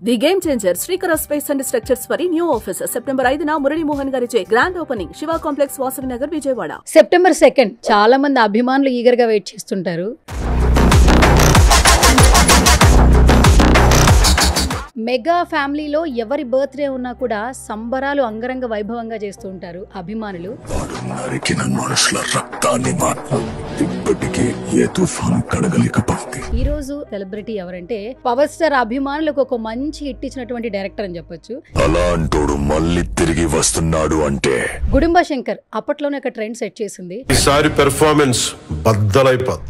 The game changer Srikara space and structures వారి new office September 5న మురళీ మోహన్ గారిచే grand opening Shiva complex Vasavi Nagar Vijayawada. September 2 చాలా మంది అభిమానులు ఈగర్ గా వెయిట్ చేస్తుంటారు. మెగా ఫ్యామిలీలో ఎవరి బర్త్డే ఉన్నా కూడా సంబరాలు అంగరంగ వైభవంగా చేస్తూ ఉంటారు అభిమానులు. ఈ రోజు సెలబ్రిటీ ఎవరంటే పవర్ స్టార్ అభిమానులకు ఒక మంచి హిట్ ఇచ్చినటువంటి డైరెక్టర్ అని చెప్పొచ్చు. అలాంటోడు మళ్ళీ తిరిగి వస్తున్నాడు అంటే గుడుంబ శంకర్ అప్పట్లోనే ఒక ట్రెండ్ సెట్ చేసింది. ఈసారి పెర్ఫార్మెన్స్ బద్దలైపోద్ది.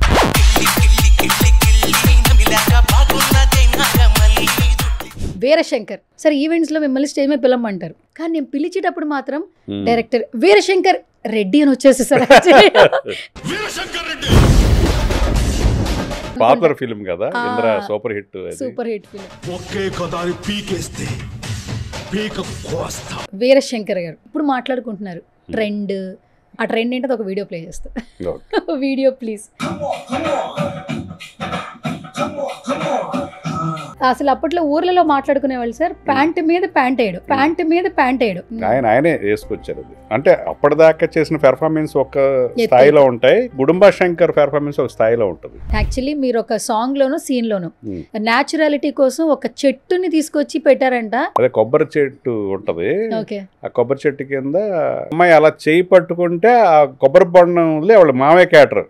వీరశంకర్ సార్ ఈవెంట్స్ లో మిమ్మల్ని స్టేజ్ మీద పిలవమంటారు, కానీ నేను పిలిచేటప్పుడు మాత్రం డైరెక్టర్ వీరశంకర్ రెడ్డి అని వచ్చేసి సార్. పాపులర్ ఫిల్మ్ కదా, Indra super hit film. Veerashankar గారు ఇప్పుడు మాట్లాడుకుంటున్నారు ట్రెండ్. ఆ ట్రెండ్ ఏంటో ఒక వీడియో ప్లే చేస్తా. Video please. అసలు అప్పట్లో ఊర్లలో మాట్లాడుకునే వాళ్ళు సార్ ప్యాంట్ మీద ప్యాంట్ వేయడు. ఆయనే వేసుకొచ్చారు. అది అంటే అప్పటిదాకా చేసిన పెర్ఫార్మెన్స్ ఒక స్థాయిలో ఉంటాయి, గుడుంబ శంకర్ పెర్ఫార్మెన్స్ ఒక స్థాయిలో ఉంటుంది. యాక్చువల్లీ మీరు ఒక సాంగ్ లోను సీన్ లోను న్యాచురాలిటీ కోసం ఒక చెట్టుని తీసుకొచ్చి పెట్టారంట. అదే కొబ్బరి చెట్టు ఉంటది, ఓకే, ఆ కొబ్బరి చెట్టు కింద అమ్మాయి అలా చేయి పట్టుకుంటే ఆ కొబ్బరి బొండం వాళ్ళ మామయ్య క్యాటర్.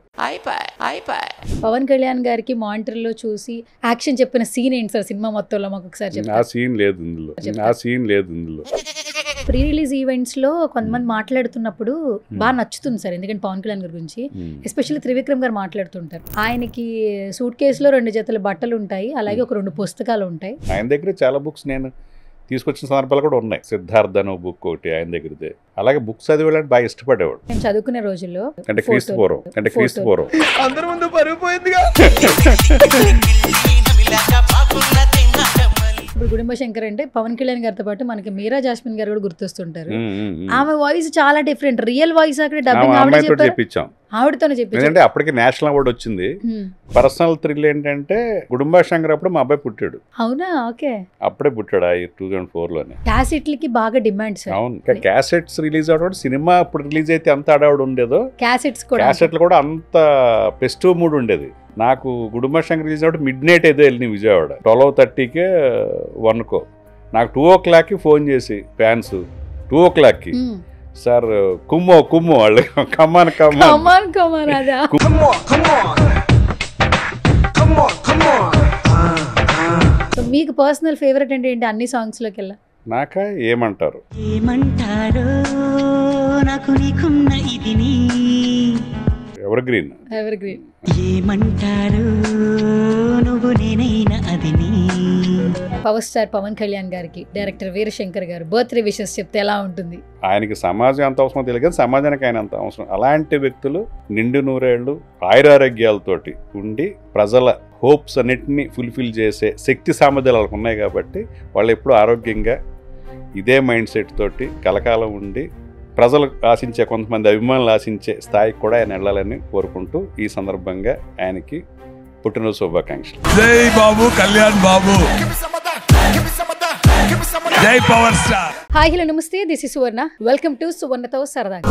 పవన్ కళ్యాణ్ గారికి మానిటర్ లో చూసి యాక్షన్ చెప్పిన సీన్ ఏంటి సార్ సినిమా మొత్తంలో మాకు ఒకసారి చెప్పండి. ఆ సీన్ లేదు ఇందులో. ప్రీ రిలీజ్ ఈవెంట్స్ లో కొంతమంది మాట్లాడుతున్నప్పుడు బాగా నచ్చుతుంది సార్, ఎందుకంటే పవన్ కళ్యాణ్ గారి గురించి ఎస్పెషల్లీ త్రివిక్రమ్ గారు మాట్లాడుతుంటారు. ఆయనకి సూట్ కేసులో 2 జతల బట్టలు ఉంటాయి, అలాగే ఒక 2 పుస్తకాలు ఉంటాయి. ఆయన దగ్గర చాలా బుక్స్ నేను తీసుకొచ్చిన సందర్భాలు కూడా ఉన్నాయి. సిద్ధార్థ అనే బుక్ ఒకటి ఆయన దగ్గరదే. అలాగే బుక్స్ చదివేలాంటి బాగా ఇష్టపడేవాడు. నేను చదువుకునే రోజుల్లో అంటే క్రీస్తు పూర్వం అందరి ముందు పరిపోయిందిగా. ఇప్పుడు గుడుంబ శంకర్ అంటే పవన్ కళ్యాణ్ గారితో పాటు మనకి మీరా జాస్మిన్ గారు కూడా గుర్తొస్తుంటారు. ఆమె వాయిస్ చాలా డిఫరెంట్, రియల్ వాయిస్ అక్కడ డబ్బింగ్ ఆవిడతోనే చెప్పించాం. ఎందుకంటే అప్పటికి నేషనల్ అవార్డు వచ్చింది. పర్సనల్ థ్రిల్ ఏంటంటే గుడుంబ శంకర్ అప్పుడు మా అబ్బాయి పుట్టాడు. అవునా? ఓకే, అప్పుడే పుట్టాడు 2004లోనే. క్యాసెట్లకి బాగా డిమాండ్ సార్. అవును, క్యాసెట్స్ రిలీజ్ అవడం, సినిమా అప్పుడు రిలీజ్ అయితే అంత అడవాడు ఉండేదో క్యాసెట్లు కూడా అంత ఫెస్టివ్ మూడ్ ఉండేది. నాకు గుడుంబ శంకర్ రిలీజ్ అవ్వడం మిడ్-నైట్ ఏదో వెళ్ళిన విజయవాడ 12:30కే 1కో. నాకు 2 o'clockకి ఫోన్ చేసి ఫ్యాన్స్ 2 o'clockకి సార్ కుమ్మో వాళ్ళు కమ్మాన్ మీకు పర్సనల్ ఫేవరెట్ అంటే ఏంటి అన్ని సాంగ్స్ లోకి వెళ్ళా? నాకా ఏమంటారు evergreen power star Pawan Kalyan గారికి డైరెక్టర్ వీరశంకర్ గారు బర్త్డే విషెస్ చెప్తే ఎలా ఉంటుంది? ఆయనకి సమాజం ఎంత అవసరం తెలియదు కానీ సమాజానికి ఆయన అంత అవసరం. అలాంటి వ్యక్తులు నిండు నూరేళ్లు ఆయురారోగ్యాలతోటి ఉండి ప్రజల హోప్స్ అన్నిటినీ ఫుల్ఫిల్ చేసే శక్తి సామర్థ్యాలు వాళ్ళకు ఉన్నాయి కాబట్టి వాళ్ళు ఎప్పుడూ ఆరోగ్యంగా ఇదే మైండ్ సెట్ తోటి కలకాలం ఉండి ప్రజలు ఆశించే, కొంతమంది అభిమానులు ఆశించే స్థాయికి కూడా ఆయన వెళ్ళాలని కోరుకుంటూ ఈ సందర్భంగా ఆయనకి పుట్టినరోజు శుభాకాంక్షలు. జై బాబు Kalyan Babu, Jai power star. Hi hello నమస్తే, this is Suvarna. Welcome to సువర్ణతో సరదాగా.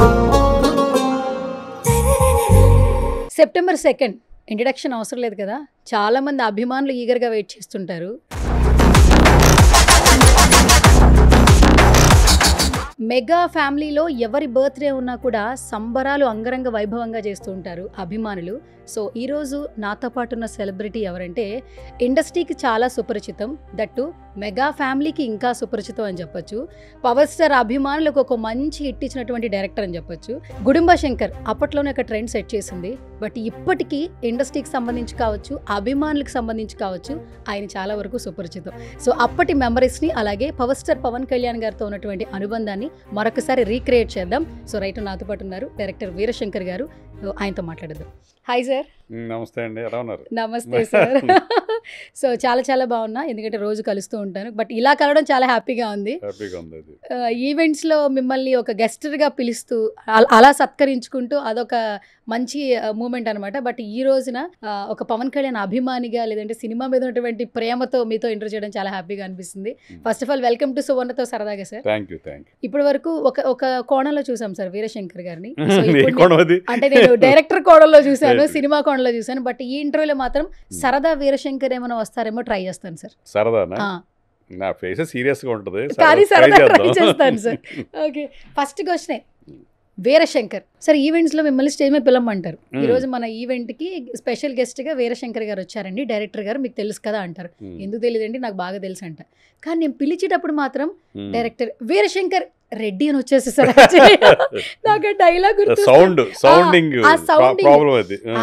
సెప్టెంబర్ 2 ఇంట్రడక్షన్ అవసరం లేదు కదా, చాలా మంది అభిమానులు ఈగర్గా వెయిట్ చేస్తుంటారు. మెగా ఫ్యామిలీలో ఎవరి బర్త్డే ఉన్నా కూడా సంబరాలు అంగరంగ వైభవంగా చేస్తూ ఉంటారు అభిమానులు. సో ఈరోజు నాతో పాటు ఉన్న సెలబ్రిటీ ఎవరంటే ఇండస్ట్రీకి చాలా సుపరిచితం, దట్టు మెగా ఫ్యామిలీకి ఇంకా సుపరిచితం అని చెప్పొచ్చు. పవర్ స్టార్ అభిమానులకు ఒక మంచి హిట్ ఇచ్చినటువంటి డైరెక్టర్ అని చెప్పొచ్చు. గుడుంబ శంకర్ అప్పట్లోనే ఒక ట్రెండ్ సెట్ చేసింది. బట్ ఇప్పటికీ ఇండస్ట్రీకి సంబంధించి కావచ్చు, అభిమానులకు సంబంధించి కావచ్చు, ఆయన చాలా వరకు సుపరిచితం. సో అప్పటి మెమరీస్ని అలాగే పవర్ స్టార్ పవన్ కళ్యాణ్ గారితో ఉన్నటువంటి అనుబంధాన్ని మరొకసారి రీక్రియేట్ చేద్దాం. సో రైట్, నాతో పాటు ఉన్నారు డైరెక్టర్ వీరశంకర్ గారు, ఆయనతో మాట్లాడదాం. Hi sir. నమస్తే అండి, ఎలా ఉన్నారు? నమస్తే సార్. సో చాలా చాలా బాగున్నా, ఎందుకంటే రోజు కలుస్తూ ఉంటాను, బట్ ఇలా కలవడం చాలా హ్యాపీగా ఉంది. హ్యాపీగా ఉంది అది. ఈవెంట్స్లో మిమ్మల్ని ఒక గెస్టర్గా పిలుస్తూ అలా సత్కరించుకుంటూ అదొక మంచి మూమెంట్ అనమాట. బట్ ఈ రోజున ఒక పవన్ కళ్యాణ్ అభిమానిగా లేదంటే సినిమా మీద ఉన్నటువంటి ప్రేమతో మీతో ఇంటర్వ్యూ చేయడం చాలా హ్యాపీగా అనిపిస్తుంది. First of all welcome to సువర్ణతో సరదాగా సార్. Thank you. ఇప్పటి వరకు ఒక కోణంలో చూసాం సార్ వీరశంకర్ గారిని. అంటే నేను అంటే డైరెక్టర్ కోణంలో చూశాను, సినిమా కోణంలో చూశాను, బట్ ఈ ఇంటర్వ్యూలో మాత్రం సరదా వీరశంకర్ ఏమైనా వస్తారేమో ట్రై చేస్తాను సార్. సరదానా? నా ఫేస్ సీరియస్ గా ఉంటుంది కానీ సరదా ట్రై చేస్తాను sir. Okay, first question Veerashankar sir, events లో మిమ్మల్ని స్టేజ్ మీద పిలవమంటారు. ఈ రోజు మన ఈవెంట్ కి స్పెషల్ గెస్ట్ గా వీరశంకర్ గారు వచ్చారండి, డైరెక్టర్ గారు, మీకు తెలుసు కదా అంటారు. ఎందుకు తెలియదండి, నాకు బాగా తెలుసు అంట. కానీ నేను పిలిచేటప్పుడు మాత్రం డైరెక్టర్ వీరశంకర్ రెడ్డి అని వచ్చేసేసారు. నాకు ఆ డైలాగ్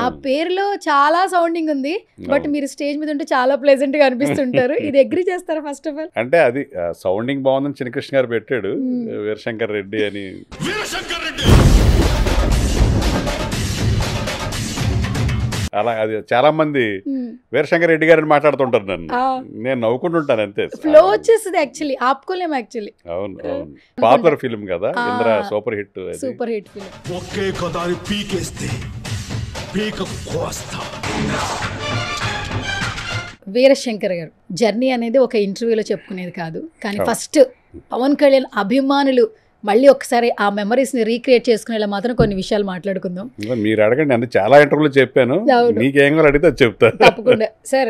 ఆ పేరులో చాలా సౌండింగ్ ఉంది, బట్ మీరు స్టేజ్ మీద ఉంటే చాలా ప్లెజెంట్ గా అనిపిస్తుంటారు. ఇది అగ్రీ చేస్తారా ఫస్ట్ ఆఫ్ ఆల్? అంటే అది సౌండింగ్ బాగుందని చిన్నకృష్ణ గారు పెట్టాడు వీరశంకర్ రెడ్డి అని. అలా అది చాలా మంది వీరశంకర్ రెడ్డి గారిని మాట్లాడుతుంటారు నన్ను, నేను నవ్వుకుంటుంటాను అంతే. ఫ్లో వచ్చేస్తుంది యాక్చువల్లీ, ఆపుకోలేము యాక్చువల్లీ. అవును అవును, పాపులర్ ఫిల్మ్ కదా ఇంద్ర, సూపర్ హిట్ ఫిల్మ్. ఒకే కదాని పీకేస్తే పీక కోస్తా. వీరశంకర్ గారు జర్నీ అనేది ఒక ఇంటర్వ్యూలో చెప్పుకునేది కాదు, కానీ ఫస్ట్ పవన్ కళ్యాణ్ అభిమానులు మళ్ళీ ఒకసారి ఆ మెమరీస్ని రీక్రియేట్ చేసుకునేలా మాత్రం కొన్ని విషయాలు మాట్లాడుకుందాం. మీరు అడగండి, అంటే చాలా ఇంటర్వ్యూలు చెప్పాను, మీకేం కూడా అడిగితే చెప్తాను తప్పకుండా. Sir,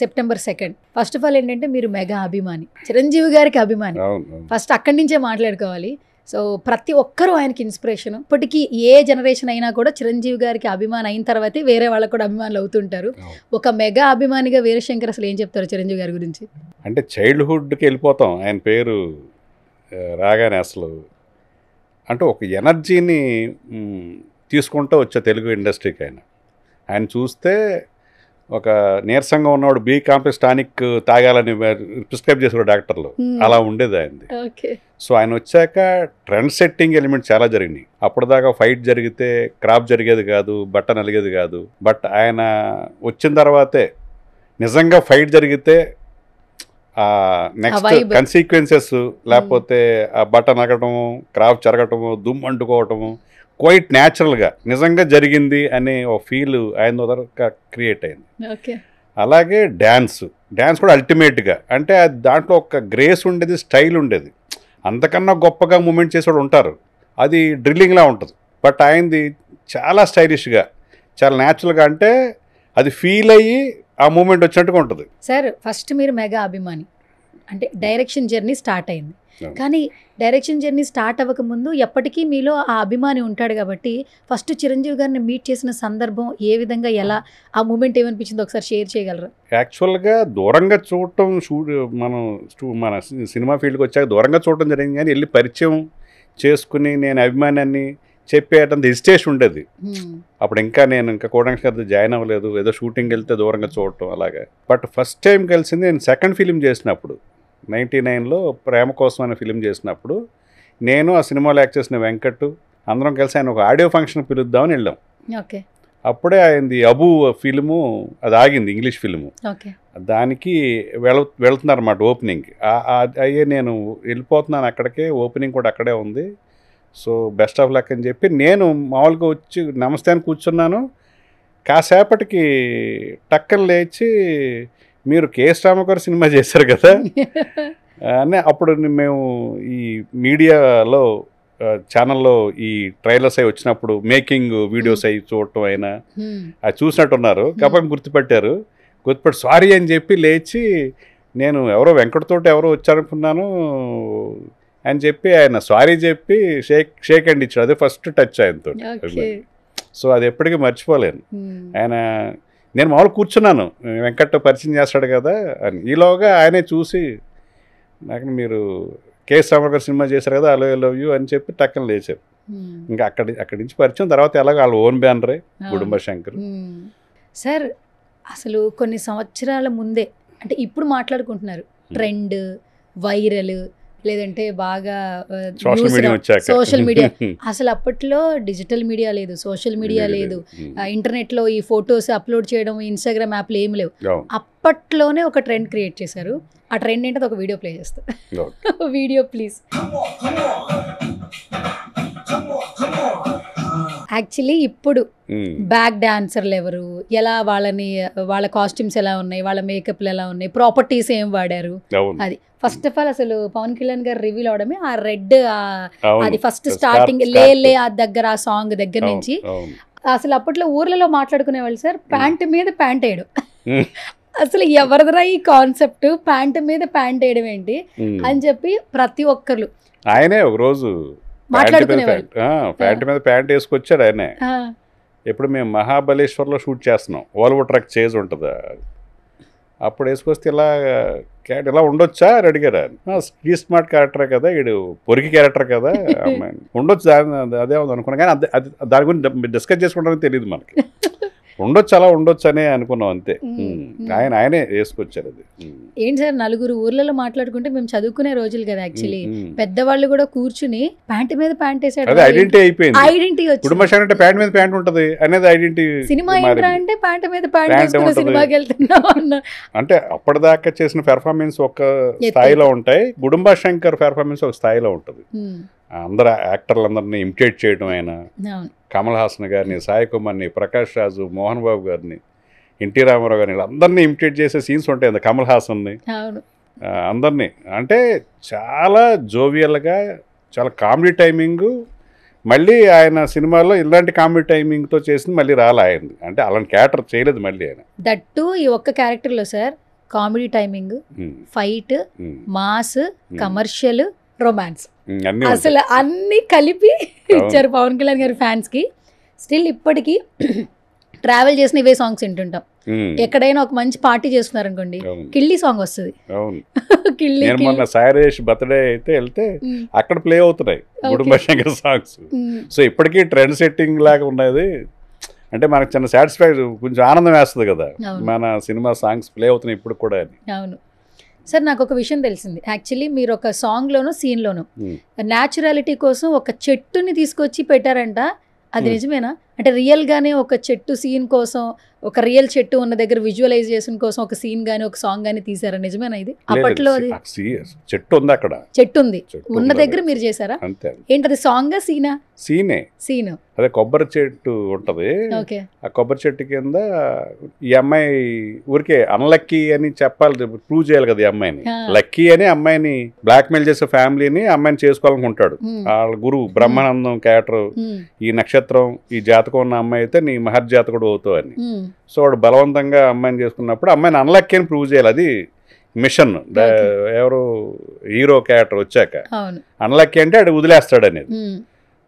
September 2nd first of all ఏంటంటే మీరు మెగా అభిమాని, చిరంజీవి గారికి అభిమాని. ఫస్ట్ అక్కడి నుంచే మాట్లాడుకోవాలి. సో ప్రతి ఒక్కరూ ఆయనకి ఇన్స్పిరేషన్. ఇప్పటికీ ఏ జనరేషన్ అయినా కూడా చిరంజీవి గారికి అభిమాని అయిన తర్వాతే వేరే వాళ్ళకు కూడా అభిమానులు అవుతుంటారు. ఒక మెగా అభిమానిగా వీరశంకర్ అసలు ఏం చెప్తారు చిరంజీవి గారి గురించి? అంటే చైల్డ్హుడ్కి వెళ్ళిపోతాం ఆయన పేరు రాగానే. అసలు అంటే ఒక ఎనర్జీని తీసుకుంటూ వచ్చే తెలుగు ఇండస్ట్రీకి ఆయన చూస్తే ఒక నీరసంగా ఉన్నవాడు బి కాంప్లెక్స్ టానిక్ తాగాలని ప్రిస్క్రైబ్ చేసేవాడు డాక్టర్లు, అలా ఉండేది ఆయనది. సో ఆయన వచ్చాక ట్రెండ్ సెట్టింగ్ ఎలిమెంట్ చాలా జరిగినాయి. అప్పటిదాకా ఫైట్ జరిగితే క్రాప్ జరిగేది కాదు, బట్ట నలిగేది కాదు. బట్ ఆయన వచ్చిన తర్వాతే నిజంగా ఫైట్ జరిగితే నెక్స్ట్ కన్సిక్వెన్సెస్, లేకపోతే ఆ బట్ట నగటము, క్రాప్ చెరగటము, దుమ్ము అంటుకోవటము క్వైట్ న్యాచురల్గా నిజంగా జరిగింది అనే ఒక ఫీల్ ఆయన ద్వారా క్రియేట్ అయింది. అలాగే డ్యాన్స్ కూడా అల్టిమేట్గా, అంటే దాంట్లో ఒక గ్రేస్ ఉండేది, స్టైల్ ఉండేది. అంతకన్నా గొప్పగా మూమెంట్ చేసేవాడు ఉంటారు, అది డ్రిల్లింగ్లా ఉంటుంది. బట్ ఆయనది చాలా స్టైలిష్గా, చాలా న్యాచురల్గా, అంటే అది ఫీల్ అయ్యి ఆ మూమెంట్ వచ్చినట్టుగా ఉంటుంది. సార్, ఫస్ట్ మీరు మెగా అభిమాని అంటే డైరెక్షన్ జర్నీ స్టార్ట్ అయింది, కానీ డైరెక్షన్ జర్నీ స్టార్ట్ అవ్వకముందు ఎప్పటికీ మీలో ఆ అభిమాని ఉంటాడు కాబట్టి ఫస్ట్ చిరంజీవి గారిని మీట్ చేసిన సందర్భం ఏ విధంగా, ఎలా, ఆ మూమెంట్ ఏమనిపించిందో ఒకసారి షేర్ చేయగలరా? యాక్చువల్గా దూరంగా చూడటం, మన సినిమా ఫీల్డ్కి వచ్చాక దూరంగా చూడటం జరిగింది, కానీ వెళ్ళి పరిచయం చేసుకుని నేను అభిమానాన్ని చెప్పేటంత హెసిటేషన్ ఉండేది. అప్పుడు నేను ఇంకా కోడంగ గారితో జాయిన్ అవ్వలేదు, ఏదో షూటింగ్కి వెళ్తే దూరంగా చూడటం అలాగా. బట్ ఫస్ట్ టైం కలిసింది నేను సెకండ్ ఫిలిం చేసినప్పుడు 99లో ప్రేమ కోసం అనే ఫిలిం చేసినప్పుడు, నేను ఆ సినిమాలో యాక్ట్ చేసిన వెంకట్ అందరం కలిసి ఆయన ఒక ఆడియో ఫంక్షన్ పిలుద్దామని వెళ్ళాం. అప్పుడే ఆయనది అబు ఫిలిము అది ఆగింది, ఇంగ్లీష్ ఫిలిము. దానికి వెళ్తున్నారన్నమాట ఓపెనింగ్కి. అయ్యే నేను వెళ్ళిపోతున్నాను అక్కడికే, ఓపెనింగ్ కూడా అక్కడే ఉంది, సో బెస్ట్ ఆఫ్ లక్ అని చెప్పి నేను మామూలుగా వచ్చి నమస్తే అని కూర్చున్నాను. కాసేపటికి టక్కన లేచి, మీరు కేఎస్ రామగారు సినిమా చేశారు కదా అని. అప్పుడు మేము ఈ మీడియాలో ఛానల్లో ఈ ట్రైలర్స్ అవి వచ్చినప్పుడు మేకింగ్ వీడియోస్ అవి చూడటం అయినా అది చూసినట్టున్నారు కాబట్టి గుర్తుపెట్టి సారీ అని చెప్పి లేచి, నేను ఎవరో వెంకటతోటి ఎవరో వచ్చారనుకున్నాను అని చెప్పి ఆయన సారీ చెప్పి షేక్ హ్యాండ్ ఇచ్చాడు. అదే ఫస్ట్ టచ్ ఆయనతో. సో అది ఎప్పటికీ మర్చిపోలేను. ఆయన నేను మామూలు కూర్చున్నాను, వెంకట్ పరిచయం చేస్తాడు కదా అని. ఈలోగా ఆయనే చూసి, నాకు మీరు కేఎస్ రామగారు సినిమా చేశారు కదా, ఐ లవ్ యూ అని చెప్పి టక్కన లేచారు. ఇంకా అక్కడి నుంచి పరిచయం. తర్వాత ఎలాగో వాళ్ళ ఓన్ బ్యానరే గుడుంబ శంకర్. సార్, అసలు కొన్ని సంవత్సరాల ముందే, అంటే ఇప్పుడు మాట్లాడుకుంటున్నారు ట్రెండ్, వైరల్, లేదంటే బాగా సోషల్ మీడియా వచ్చాక సోషల్ మీడియా అసలు అప్పట్లో డిజిటల్ మీడియా లేదు, సోషల్ మీడియా లేదు, ఇంటర్నెట్లో ఈ ఫొటోస్ అప్లోడ్ చేయడం ఇన్స్టాగ్రామ్ యాప్లు ఏమి లేవు. అప్పట్లోనే ఒక ట్రెండ్ క్రియేట్ చేశారు. ఆ ట్రెండ్ ఏంటో ఒక వీడియో ప్లే చేస్తా. Video please. యాక్చువల్లీ ఇప్పుడు బ్యాక్ డాన్సర్లు ఎవరు, ఎలా వాళ్ళ కాస్ట్యూమ్స్ ఎలా ఉన్నాయి, వాళ్ళ మేకప్లు ఎలా ఉన్నాయి, ప్రాపర్టీస్ ఏం వాడారు, అది ఫస్ట్ ఆఫ్ ఆల్ అసలు పవన్ కళ్యాణ్ గారు రివీల్ అవడమే ఆ రెడ్, అది ఫస్ట్ స్టార్టింగ్ లే ఆ దగ్గర ఆ సాంగ్ దగ్గర నుంచి. అసలు అప్పట్లో ఊర్లలో మాట్లాడుకునే వాళ్ళు సార్ ప్యాంట్ మీద ప్యాంట్ వేయడం. అసలు ఎవరిదరా ఈ కాన్సెప్ట్, ప్యాంట్ మీద ప్యాంట్ వేయడం ఏంటి అని చెప్పి ప్రతి ఒక్కరు ఆయనే ఒక రోజు మాట్లాడుకునేవాళ్ళు. ప్యాంట్ మీద ప్యాంట్ వేసుకొచ్చాడు ఆయనే. ఇప్పుడు మేము మహాబలేశ్వర్లో షూట్ చేస్తున్నాం, ఓల్వో ట్రక్ చేజ్ ఉంటుంది, అప్పుడు వేసుకొస్తే ఇలా ఉండొచ్చా అని అడిగారు. స్ట్రీ స్మార్ట్ క్యారెక్టర్ కదా, వీడు పొరికి క్యారెక్టర్ కదా, అమ్మాయి ఉండొచ్చు అదే ఉంది అనుకున్నా. కానీ దాని గురించి డిస్కస్ చేసుకుంటామని తెలియదు మనకి. ఉండొచ్చు, అలా ఉండొచ్చు అనే అనుకున్నాం అంతే. ఆయనే వేసుకొచ్చారు. అది ఏంటి సార్, నలుగురు ఊర్లలో మాట్లాడుకుంటే మేము చదువుకునే రోజులు కదా యాక్చువల్లీ, పెద్దవాళ్ళు కూడా కూర్చుని ప్యాంట్ మీద ప్యాంట్ వేసాడు, ఐడెంటిటీ అయిపోయింది. ఐడెంటిటీ కుటుంబ అంటే ప్యాంట్ మీద ప్యాంట్ ఉంటది అనేది ఐడెంటిటీ. సినిమా ఏంట్రా అంటే ప్యాంట్ మీద ప్యాంట్ వేసుకుని సినిమాకి వెళ్తున్నాం అన్న. అంటే అప్పటిదాకా చేసిన పెర్ఫార్మెన్స్ ఒక స్థాయిలో ఉంటాయి, గుడుంబ శంకర్ పెర్ఫార్మెన్స్ ఒక స్థాయిలో ఉంటుంది. అందరు యాక్టర్లందరినీ ఇమిటేట్ చేయడం, ఆయన కమల్ హాసన్ గారిని, సాయి కుమార్ని, ప్రకాష్ రాజు, మోహన్ బాబు గారిని, ఎన్టీ రామారావు గారిని, అందరినీ ఇమిటేట్ చేసే సీన్స్ ఉంటాయి. అంత కమల్ హాసన్ని అందరినీ, అంటే చాలా జోవియల్గా, చాలా కామెడీ టైమింగ్. మళ్ళీ ఆయన సినిమాలో ఇలాంటి కామెడీ టైమింగ్తో చేసింది మళ్ళీ రాలే ఆయన, అంటే అలాంటి క్యారెక్టర్ చేయలేదు మళ్ళీ ఆయన. దట్టు ఈ ఒక్క క్యారెక్టర్లో sir comedy timing, fight, mass, commercial, romance, అసలు అన్ని కలిపి ఇచ్చారు పవన్ కళ్యాణ్ గారి ఫ్యాన్స్ కి. స్టిల్ ఇప్పటికీ ట్రావెల్ చేసిన ఇవే సాంగ్స్ వింటుంటాం. ఎక్కడైనా ఒక మంచి పార్టీ చేస్తున్నారు అనుకోండి, కిళ్ళి సాంగ్ వస్తుంది. సాయిరేష్ బర్త్డే అయితే వెళ్తే అక్కడ ప్లే అవుతున్నాయి కుటుంబ శంకర్ సాంగ్స్. సో ఇప్పటికీ ట్రెండ్ సెట్టింగ్ లాగా ఉన్నది. అంటే మనకు చిన్న సాటిస్ఫాక్షన్, కొంచెం ఆనందం వేస్తుంది కదా మన సినిమా సాంగ్స్ ప్లే అవుతున్నాయి ఇప్పుడు కూడా. అవును సార్, నాకు ఒక విషయం తెలిసింది. యాక్చువల్లీ మీరు ఒక సాంగ్లోను సీన్లోను న్యాచురాలిటీ కోసం ఒక చెట్టుని తీసుకొచ్చి పెట్టారంట, అది నిజమేనా? అంటే రియల్గానే ఒక చెట్టు సీన్ కోసం, ఒక రియల్ చెట్టు ఉన్న దగ్గర విజువలైజేషన్ కోసం ఒక సీన్ గానీ ఒక సాంగ్ గానీ తీసారా? నిజమేనా ఇది? అప్పట్లో అది చెట్టు ఉంది, అక్కడ చెట్టు ఉంది, ఉన్న దగ్గర మీరు చేశారా? ఏంటది, సాంగ్ సీనా? సీన్ అదే కొబ్బరి చెట్టు ఉంటది, ఆ కొబ్బరి చెట్టు కింద ఈ అమ్మాయి ఊరికే అన్లక్కీ అని చెప్పాలి, ప్రూవ్ చేయాలి కదా ఈ అమ్మాయిని. లక్కీ అని అమ్మాయిని బ్లాక్ మెయిల్ చేసే ఫ్యామిలీని అమ్మాయిని చేసుకోవాలనుకుంటాడు. వాళ్ళ గురువు బ్రహ్మానందం క్యారెక్టర్, ఈ నక్షత్రం ఈ జాతకం ఉన్న అమ్మాయి అయితే నీ మహర్జాతకుడు అవుతావు అని. సో వాడు బలవంతంగా అమ్మాయిని చేసుకున్నప్పుడు అమ్మాయిని అన్లక్కీ అని ప్రూవ్ చేయాలి, అది మిషన్. ఎవరు హీరో క్యారెక్టర్ వచ్చాక అన్లక్కీ అంటే అది వదిలేస్తాడు అనేది.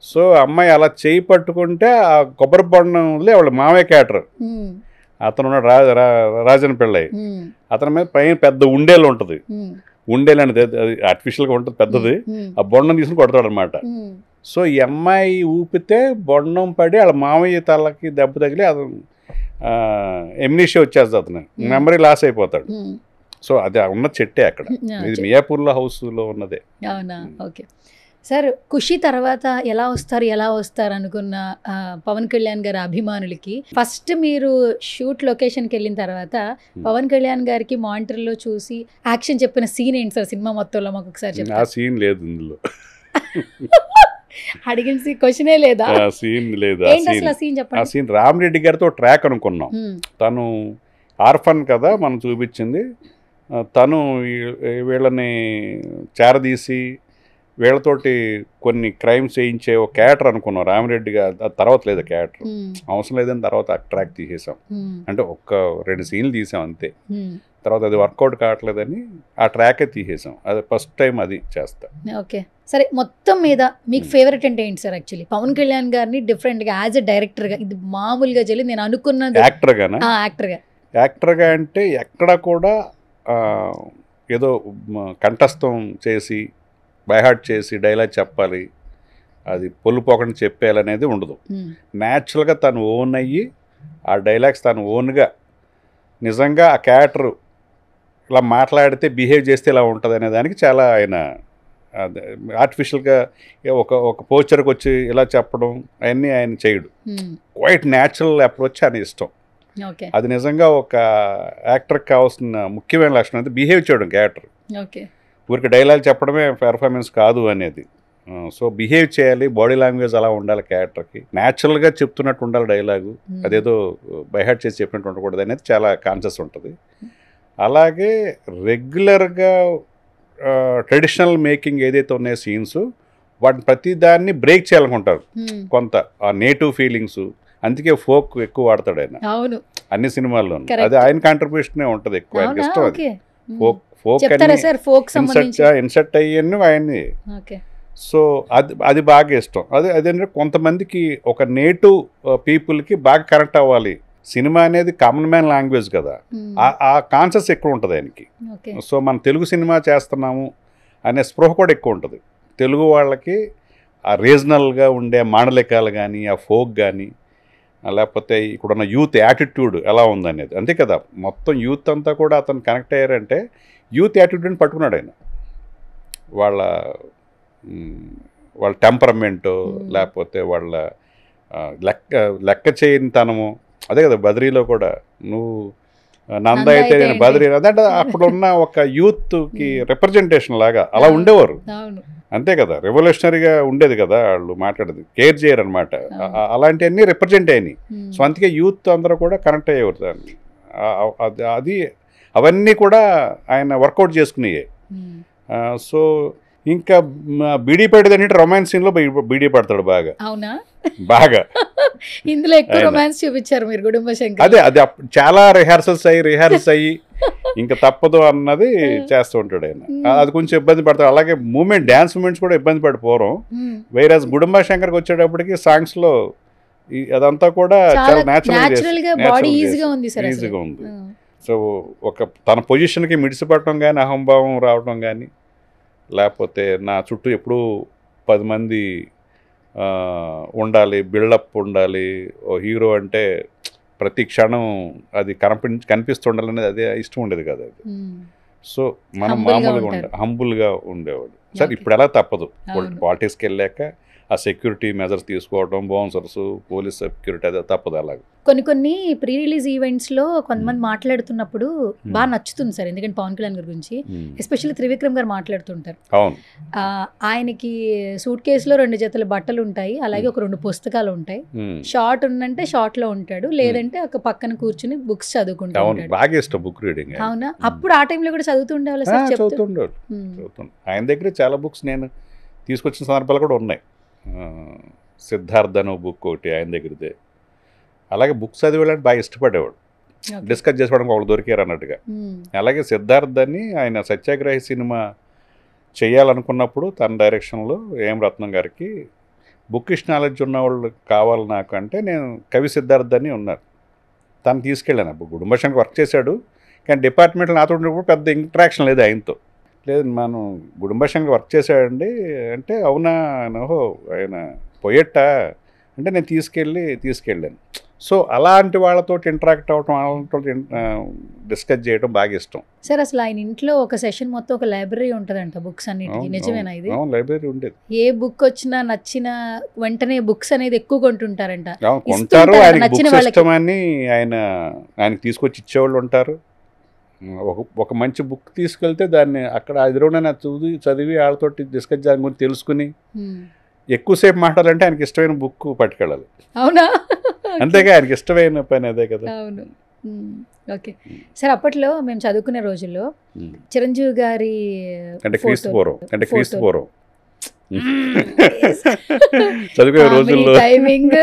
సో అమ్మాయి అలా చేయి పట్టుకుంటే ఆ కొబ్బరి బొండం వదిలే వాళ్ళ మామయ్య క్యారెక్టర్ అతను ఉన్నాడు, రాజన్ పిళ్ళై, అతని మీద పైన పెద్ద ఉండేలు ఉంటుంది. ఉండేలు అనేది అది ఆర్టిఫిషియల్గా ఉంటుంది పెద్దది, ఆ బొండం తీసుకుని కొడతాడు అనమాట. సో ఈ అమ్మాయి ఊపితే బొండం పడి వాళ్ళ మామయ్య తలకి దెబ్బ తగిలి అతను ఎమ్నీషియా వచ్చేస్తుంది, అతను మెమరీ లాస్ అయిపోతాడు. సో అది ఉన్న చెట్టే అక్కడ, ఇది మియాపూర్లో హౌస్లో ఉన్నదే. అవునా, ఓకే సార్. ఖుషి తర్వాత ఎలా వస్తారు అనుకున్న పవన్ కళ్యాణ్ గారి అభిమానులకి ఫస్ట్ మీరు షూట్ లొకేషన్కి వెళ్ళిన తర్వాత పవన్ కళ్యాణ్ గారికి మానిటర్లో చూసి యాక్షన్ చెప్పిన సీన్ ఏంటి సార్ సినిమా మొత్తంలో? మాకు ఒకసారి చెప్పండి. ఆ సీన్ లేదు ఇందులో, అడిగిన క్వశ్చనే లేదా? సీన్ లేదు. ఆ సీన్ రామిరెడ్డి గారితో ట్రాక్ అనుకున్నాం. తను ఆర్ఫన్ కదా మనం చూపించింది, తను వీళ్ళని చేరదీసి వీళ్ళతోటి కొన్ని క్రైమ్స్ చేయించే ఒక క్యారెక్టర్ అనుకున్నాం రామిరెడ్డి గారు. తర్వాత లేదు క్యారెక్టర్, అవసరం లేదని తర్వాత ట్రాక్ తీసేసాం. అంటే 1-2 సీన్లు తీసాం అంతే. తర్వాత అది వర్కౌట్ కావట్లేదని ఆ ట్రాకే తీసేసాం. అది ఫస్ట్ టైం అది చేస్తా. ఓకే సరే, మొత్తం మీద మీకు ఫేవరెట్ అంటే ఏంటి సార్? యాక్చువల్లీ పవన్ కళ్యాణ్ గారిని డిఫరెంట్గా యాజ్ ఎ డైరెక్టర్గా, ఇది మామూలుగా జరిగి నేను అనుకున్నది యాక్టర్గా అంటే ఎక్కడ కూడా ఏదో కంఠస్థం చేసి బైహార్ట్ చేసి డైలాగ్ చెప్పాలి, అది పొల్లుపోకుండా చెప్పేయాలనేది ఉండదు. న్యాచురల్గా తను ఓన్ అయ్యి ఆ డైలాగ్స్ తను ఓన్గా నిజంగా ఆ క్యారెక్టర్ ఇలా మాట్లాడితే బిహేవ్ చేస్తే ఇలా ఉంటుంది అనే దానికి చాలా ఆయన అదే ఆర్టిఫిషియల్గా ఒక ఒక పోస్చర్కి వచ్చి ఇలా చెప్పడం అవన్నీ ఆయన చేయడు. క్వైట్ న్యాచురల్ అప్రోచ్ అని ఇష్టం. ఓకే అది నిజంగా ఒక యాక్టర్కి కావాల్సిన ముఖ్యమైన లక్షణం అంటే బిహేవ్ చేయడం క్యారెక్టర్. ఓకే ఊరికి డైలాగ్ చెప్పడమే పెర్ఫార్మెన్స్ కాదు అనేది. సో బిహేవ్ చేయాలి, బాడీ లాంగ్వేజ్ అలా ఉండాలి క్యారెక్టర్కి, న్యాచురల్గా చెప్తున్నట్టు ఉండాలి డైలాగు, అదేదో బైహార్ట్ చేసి చెప్పినట్టు ఉండకూడదు అనేది చాలా కాన్షియస్ ఉంటుంది. అలాగే రెగ్యులర్గా ట్రెడిషనల్ మేకింగ్ ఏదైతే ఉన్నాయో సీన్స్ వాటిని ప్రతి దాన్ని బ్రేక్ చేయాలనుకుంటారు కొంత ఆ నేటివ్ ఫీలింగ్స్. అందుకే ఫోక్ ఎక్కువ వాడతాడు ఆయన అవును అన్ని సినిమాల్లో. అది ఆయన కాంట్రిబ్యూషనే ఉంటుంది ఎక్కువ, ఆయనకి ఇష్టం అది. ఫోక్ ఫోక్ ఇన్సర్ట్ అయ్యన్నీ ఆయన్ని. సో అది బాగా ఇష్టం. అదేంటే కొంతమందికి ఒక నేటివ్ పీపుల్కి బాగా కనెక్ట్ అవ్వాలి. సినిమా అనేది కామన్ మ్యాన్ లాంగ్వేజ్ కదా, ఆ కాన్షియస్ ఎక్కువ ఉంటుంది ఆయనకి. సో మనం తెలుగు సినిమా చేస్తున్నాము అనే స్పృహ కూడా ఎక్కువ ఉంటుంది తెలుగు వాళ్ళకి. ఆ రీజనల్గా ఉండే మాండలికాలు కానీ, ఆ ఫోక్ కానీ, లేకపోతే ఇక్కడున్న యూత్ యాటిట్యూడ్ ఎలా ఉందనేది. అంతే కదా, మొత్తం యూత్ అంతా కూడా అతను కనెక్ట్ అయ్యారంటే యూత్ యాటిట్యూడ్ని పట్టుకున్నాడు ఆయన. వాళ్ళ టెంపరమెంటు, లేకపోతే వాళ్ళ లెక్క చేయని తనము. అదే కదా బద్రీలో కూడా, నువ్వు నంద అయితే నేను బద్రీ, అదంటే అప్పుడున్న ఒక యూత్కి రిప్రజెంటేషన్ లాగా అలా ఉండేవారు. అంతే కదా, రెవల్యూషనరీగా ఉండేది కదా వాళ్ళు మాట్లాడేది, కేర్ చేయరు అనమాట. అలాంటివన్నీ రిప్రజెంట్ అయినాయి. సో అందుకే యూత్ అందరూ కూడా కనెక్ట్ అయ్యేవారు దాన్ని. అది అవన్నీ కూడా ఆయన వర్కౌట్ చేసుకునేవి. సో ఇంకా బీడీ పడేది రొమాన్స్ సీన్ లో బీడీ పడతాడు బాగా. అవునా, బాగా ఇందులో ఎక్కువ రొమాన్స్ చూపించారు మీరు కుటుంబ శంకర్. అదే చాలా రిహార్సల్స్ అయ్యి ఇంకా తప్పదు అన్నది చేస్తూ ఉంటాడు ఆయన. అది కొంచెం ఇబ్బంది పడతాడు. అలాగే డ్యాన్స్ మూమెంట్స్ కూడా ఇబ్బంది పడిపోవడం. వేరే గుడుంబ శంకర్కి వచ్చేటప్పటికి సాంగ్స్ లో అదంతా కూడా చాలా న్యాచురల్ గా ఈజీగా ఉంది. సో ఒక తన పొజిషన్కి మిడిసిపడటం కానీ, అహంభావం రావడం కానీ, లేకపోతే నా చుట్టూ ఎప్పుడూ 10 మంది ఉండాలి, బిల్డప్ ఉండాలి, ఓ హీరో అంటే ప్రతి క్షణం అది కనిపిస్తుండాలి అనేది అదే ఇష్టం ఉండేది కదా అది. సో మనం మామూలుగా హంబుల్గా ఉండేవాడు. సరే ఇప్పుడు ఎలా తప్పదు, పాలిటిక్స్కి వెళ్ళాక ఆ సెక్యూరిటీ మెజర్స్ తీసుకోవడం, బౌన్సర్స్, పోలీస్ సెక్యూరిటీ, అదే తప్పదు. అలాగే కొన్ని ప్రీ రిలీజ్ ఈవెంట్స్లో కొంతమంది మాట్లాడుతున్నప్పుడు బాగా నచ్చుతుంది సార్. ఎందుకంటే పవన్ కళ్యాణ్ గురించి ఎస్పెషల్లీ త్రివిక్రమ్ గారు మాట్లాడుతుంటారు. అవును, ఆయనకి సూట్ కేసులో 2 జతల బట్టలు ఉంటాయి, అలాగే ఒక 2 పుస్తకాలు ఉంటాయి. షార్ట్ ఉందంటే షార్ట్ లో ఉంటాడు, లేదంటే ఒక పక్కన కూర్చుని బుక్స్ చదువుకుంటూ ఉంటాడు. బాగా ఇష్టం బుక్ రీడింగ్. అవునా, అప్పుడు ఆ టైంలో కూడా చదువుతుండేవాళ్ళు సార్? చదువుతుండేవాడు. ఆయన దగ్గర చాలా బుక్స్ నేను తీసుకొచ్చిన సందర్భాలు కూడా ఉన్నాయి. సిద్ధార్థ్ అనే బుక్ ఒకటి ఆయన దగ్గరదే. అలాగే బుక్స్ చదివేవాళ్ళని బాగా ఇష్టపడేవాడు, డిస్కస్ చేసుకోవడానికి వాళ్ళు దొరికారు అన్నట్టుగా. అలాగే సిద్ధార్థ్ అని ఆయన సత్యాగ్రహి సినిమా చేయాలనుకున్నప్పుడు తన డైరెక్షన్లో ఏం రత్నం గారికి బుక్కిష్ నాలెడ్జ్ ఉన్నవాళ్ళు కావాలి నాకు అంటే, నేను కవి సిద్ధార్థ్ అని ఉన్నారు, తను తీసుకెళ్ళాను. అప్పుడు గుడుంబశంకర్ వర్క్ చేశాడు, కానీ డిపార్ట్మెంట్లో నాతో ఉన్నప్పుడు పెద్ద ఇంట్రాక్షన్ లేదు ఆయనతో. లేదు, మనం గుడుంబశంకర్ వర్క్ చేశాడండి అంటే, అవునా, ఓహో ఆయన పోయేట్టా అంటే నేను తీసుకెళ్ళాను. సో అలాంటి వాళ్ళతో ఇంటరాక్ట్ అవ్వటం, వాళ్ళతో డిస్కస్ చేయడం బాగా ఇష్టం సార్. అసలు ఆయన ఇంట్లో ఒక సెషన్ మొత్తం ఒక లైబ్రరీ ఉంటుందంట బుక్స్ అన్నిటికీ, నిజమేనా ఇది? లైబ్రరీ ఉండేది. ఏ బుక్ వచ్చినా నచ్చిన వెంటనే బుక్స్ అనేది ఎక్కువ కొంటుంటారంట. కొంటారు, ఆయనకి ఇష్టమని ఆయనకి తీసుకొచ్చి ఇచ్చేవాళ్ళు ఉంటారు. ఒక మంచి బుక్ తీసుకెళ్తే దాన్ని అక్కడ ఎదురుగా చదివి వాళ్ళతో డిస్కస్ దాని గురించి తెలుసుకుని ఎక్కువసేపు మాట్లాడాలంటే ఆయనకి ఇష్టమైన బుక్ పట్టుకెళ్ళాలి. అవునా? అంతేగా, ఆయనకి ఇష్టమైన పని అదే కదా. అవును. ఓకే సార్, అప్పట్లో మేము చదువుకునే రోజుల్లో చిరంజీవి గారి క్రీస్తుపూర్వం చదువుకునే రోజుల్లో టైమింగ్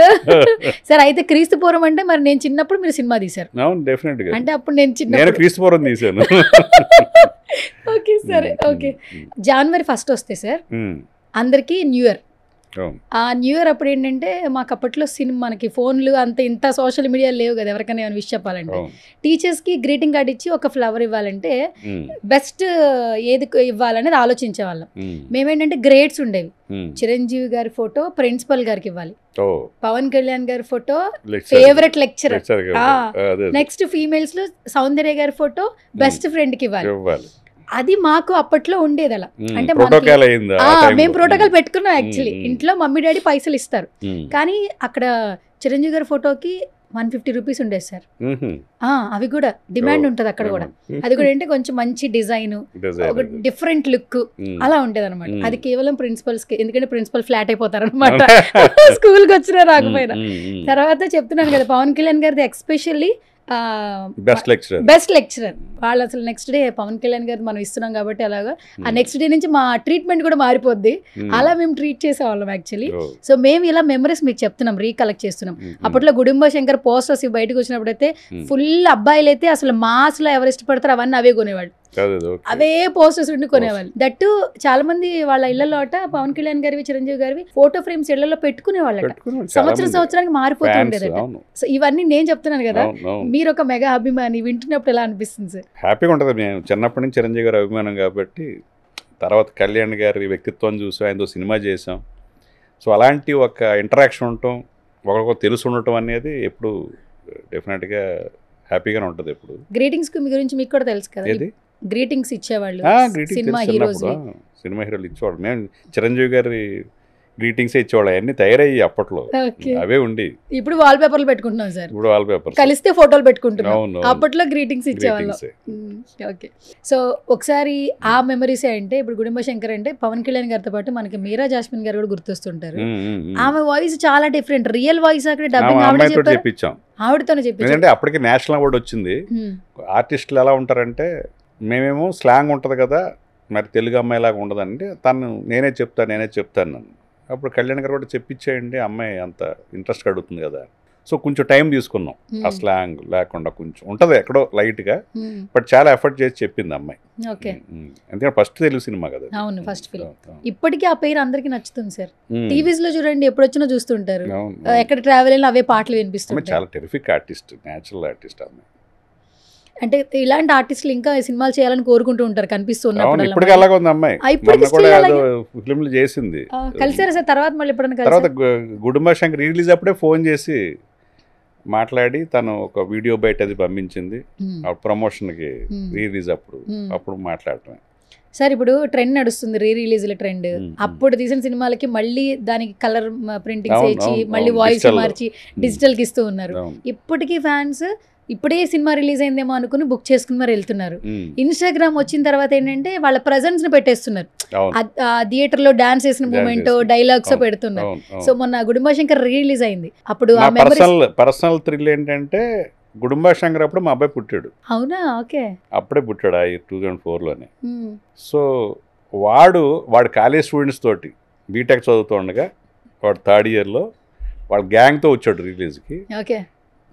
సార్. అయితే క్రీస్తుపూర్వం అంటే మరి నేను చిన్నప్పుడు మీరు సినిమా తీశారు? అవును, డెఫినెట్ గా. అంటే అప్పుడు నేను క్రీస్తుపూర్వం తీశాను. ఓకే సరే, ఓకే. జనవరి 1 వస్తే సార్ అందరికీ న్యూ ఇయర్. ఆ న్యూ ఇయర్ అప్పుడు ఏంటంటే మాకు అప్పట్లో మనకి ఫోన్లు అంత ఇంత సోషల్ మీడియా లేవు కదా, ఎవరికైనా ఏమైనా విష్ చెప్పాలంటే. టీచర్స్కి గ్రీటింగ్ కార్డ్ ఇచ్చి ఒక ఫ్లవర్ ఇవ్వాలంటే బెస్ట్ ఏది ఇవ్వాలనేది ఆలోచించేవాళ్ళం. మేమేంటంటే గ్రేడ్స్ ఉండేవి. చిరంజీవి గారి ఫోటో ప్రిన్సిపల్ గారికి ఇవ్వాలి, పవన్ కళ్యాణ్ గారి photo favourite lecturer, next females లో సౌందర్య గారి ఫోటో బెస్ట్ ఫ్రెండ్ కి ఇవ్వాలి. అది మాకు అప్పట్లో ఉండేది అలా. అంటే ప్రోటోకాల్ అయిందా మేము ప్రోటోకాల్ పెట్టుకున్నాం యాక్చువల్లీ. ఇంట్లో మమ్మీ డాడీ పైసలు ఇస్తారు, కానీ అక్కడ చిరంజీవి గారి ఫోటోకి 150 రూపీస్ ఉండేది సార్. అవి కూడా డిమాండ్ ఉంటుంది అక్కడ కూడా. అది కూడా అంటే కొంచెం మంచి డిజైన్, ఒక డిఫరెంట్ లుక్ అలా ఉండేది అనమాట. అది కేవలం ప్రిన్సిపల్స్ కి, ఎందుకంటే ప్రిన్సిపల్ ఫ్లాట్ అయిపోతారు అనమాట స్కూల్కి వచ్చినా రాకపోయినా. తర్వాత చెప్తున్నాను కదా, పవన్ కళ్యాణ్ గారిది ఎక్స్పెషల్లీ బెస్ట్ లెక్చరర్. వాళ్ళు అసలు నెక్స్ట్ డే పవన్ కళ్యాణ్ గారు మనం ఇస్తున్నాం కాబట్టి అలాగా ఆ నెక్స్ట్ డే నుంచి మా ట్రీట్మెంట్ కూడా మారిపోద్ది. అలా మేము ట్రీట్ చేసేవాళ్ళం యాక్చువల్లీ. సో మేము ఇలా మెమరీస్ మీకు చెప్తున్నాం, రీకలెక్ట్ చేస్తున్నాం. అప్పట్లో గుడుంబ శంకర్ పోస్టర్స్ బయటకు వచ్చినప్పుడు అయితే ఫుల్ అబ్బాయిలు అయితే అసలు మాస్ లో ఎవరు ఇష్టపడతారు అవన్నీ అవే కొనేవాళ్ళు, అవే పోస్టర్స్ ఉండి కొనేవాళ్ళు. దట్టు చాలా మంది వాళ్ళ ఇళ్లలో పవన్ కళ్యాణ్ గారివి చిరంజీవి గారివి ఫోటో ఫ్రేమ్స్ ఇళ్లలో పెట్టుకునేవాళ్ళట. సంవత్సరానికి మారిపోతూ ఉండేదట. సో ఇవన్నీ నేను చెప్తున్నాను కదా, మీరు ఒక మెగా అభిమాని, వింటున్నప్పుడు ఎలా అనిపిస్తుంది సార్? హ్యాపీగా ఉంటుంది. మేము చిన్నప్పటి నుంచి చిరంజీవి గారి అభిమానం కాబట్టి, తర్వాత కళ్యాణ్ గారి వ్యక్తిత్వం చూసి ఆయనతో సినిమా చేసాం. సో అలాంటి ఒక ఇంటరాక్షన్ ఉండటం, ఒకరికొకరు తెలుసు ఉండటం అనేది ఎప్పుడు డెఫినెట్గా హ్యాపీగానే ఉంటుంది. ఎప్పుడు గ్రీటింగ్స్ మీ గురించి మీకు కూడా తెలుసు కదా, గ్రీటింగ్స్ ఇచ్చేవాళ్ళు సినిమా హీరోలు ఇచ్చేవాళ్ళు. మేము చిరంజీవి గారి గ్రీటింగ్స్ ఇచ్చేవాళ్ళు, అవన్నీ తయారయ్యి అప్పట్లో అవే ఉండి. ఇప్పుడు వాల్ పేపర్లు పెట్టుకుంటున్నాం సార్, ఇప్పుడు వాల్ పేపర్ కలిస్తే ఫోటోలు పెట్టుకుంటున్నాం, అప్పట్లో గ్రీటింగ్స్ ఇచ్చేవాళ్ళం. ఓకే, సో ఒకసారి ఆ మెమరీస్ అంటే ఇప్పుడు గుడుంబ శంకర్ అంటే పవన్ కళ్యాణ్ గారితో పాటు మనకి మీరా జాస్మిన్ గారు కూడా గుర్తొస్తుంటారు. ఆమె వాయిస్ చాలా డిఫరెంట్, రియల్ వాయిస్. అక్కడ డబ్బింగ్ ఆవిడతోనే చెప్పించాం. అప్పటికి నేషనల్ అవార్డు వచ్చింది. ఆర్టిస్టులు ఎలా ఉంటారంటే, మేమేమో స్లాంగ్ ఉంటుంది కదా, మరి తెలుగు అమ్మాయిలాగా ఉండదంటే తను నేనే చెప్తాను నన్ను. అప్పుడు కళ్యాణ్ గారు కూడా చెప్పించేయండి, అమ్మాయి అంత ఇంట్రెస్ట్ అడుగుతుంది కదా. సో కొంచెం టైం తీసుకున్నాం, ఆ స్లాంగ్ లేకుండా కొంచెం ఉంటుంది ఎక్కడో లైట్గా, బట్ చాలా ఎఫర్ట్ చేసి చెప్పింది అమ్మాయి. ఎందుకంటే ఫస్ట్ తెలుగు సినిమా కదా. అవును, ఫస్ట్ ఫిల్మ్. ఇప్పటికీ ఆ పేరు అందరికి నచ్చుతుంది సార్. టీవీస్ లో చూడండి, ఎప్పుడు వచ్చినా చూస్తుంటారు, ఎక్కడ ట్రావెల్ అయినా అవే పాటలు వినిపిస్తుంది. చాలా టెరిఫిక్ ఆర్టిస్ట్, న్యాచురల్ ఆర్టిస్ట్ అమ్మాయి. అంటే ఇలాంటి ఆర్టిస్టులు ఇంకా సినిమాలు చేయాలని కోరుకుంటూ ఉంటారు కనిపిస్తున్నప్పుడు. ఇప్పటికీ అలాగే ఉంది అమ్మాయి, ఫిల్మ్లు చేసింది. కలిసారా సార్ తర్వాత? మళ్ళీ ఎప్పుడైనా తర్వాత గుడుంబ శంకర్ రిలీజ్ అప్పుడే ఫోన్ చేసి మాట్లాడి తను ఒక వీడియో బయట అది పంపించింది ప్రమోషన్కి, రిలీజ్ అప్పుడు మాట్లాడటమే. సార్ ఇప్పుడు ట్రెండ్ నడుస్తుంది, రిలీజ్ల ట్రెండ్. అప్పుడు తీసిన సినిమాలకి మళ్ళీ దానికి కలర్ ప్రింటింగ్స్ ఇచ్చి మళ్ళీ వాయిస్ మార్చి డిజిటల్కి ఇస్తూ ఉన్నారు. ఇప్పటికీ ఫ్యాన్స్ ఇప్పుడే సినిమా రిలీజ్ అయిందేమో అనుకుని బుక్ చేసుకుని మరి వెళ్తున్నారు. ఇన్స్టాగ్రామ్ వచ్చిన తర్వాత ఏంటంటే వాళ్ళ ప్రెజెన్స్ ని పెట్టేస్తున్నారు, థియేటర్ లో డాన్స్ చేసిన మూమెంట్, డైలాగ్స్ పెడుతున్నారు. సో మొన్న గుడుంబ శంకర్ రిలీజ్ అయింది. అప్పుడు పర్సనల్ థ్రిల్ ఏంటంటే, గుడుంబ శంకర్ అప్పుడు మా అబ్బాయి పుట్టాడు. అవునా? ఓకే, అప్పుడే పుట్టాడు 2004లోనే. సో వాడు కాలేజ్ స్టూడెంట్స్ తోటి బీటెక్ చదువుతుండగా, వాడు థర్డ్ ఇయర్లో వాళ్ళ గ్యాంగ్తో వచ్చాడు రిలీజ్కి. ఓకే,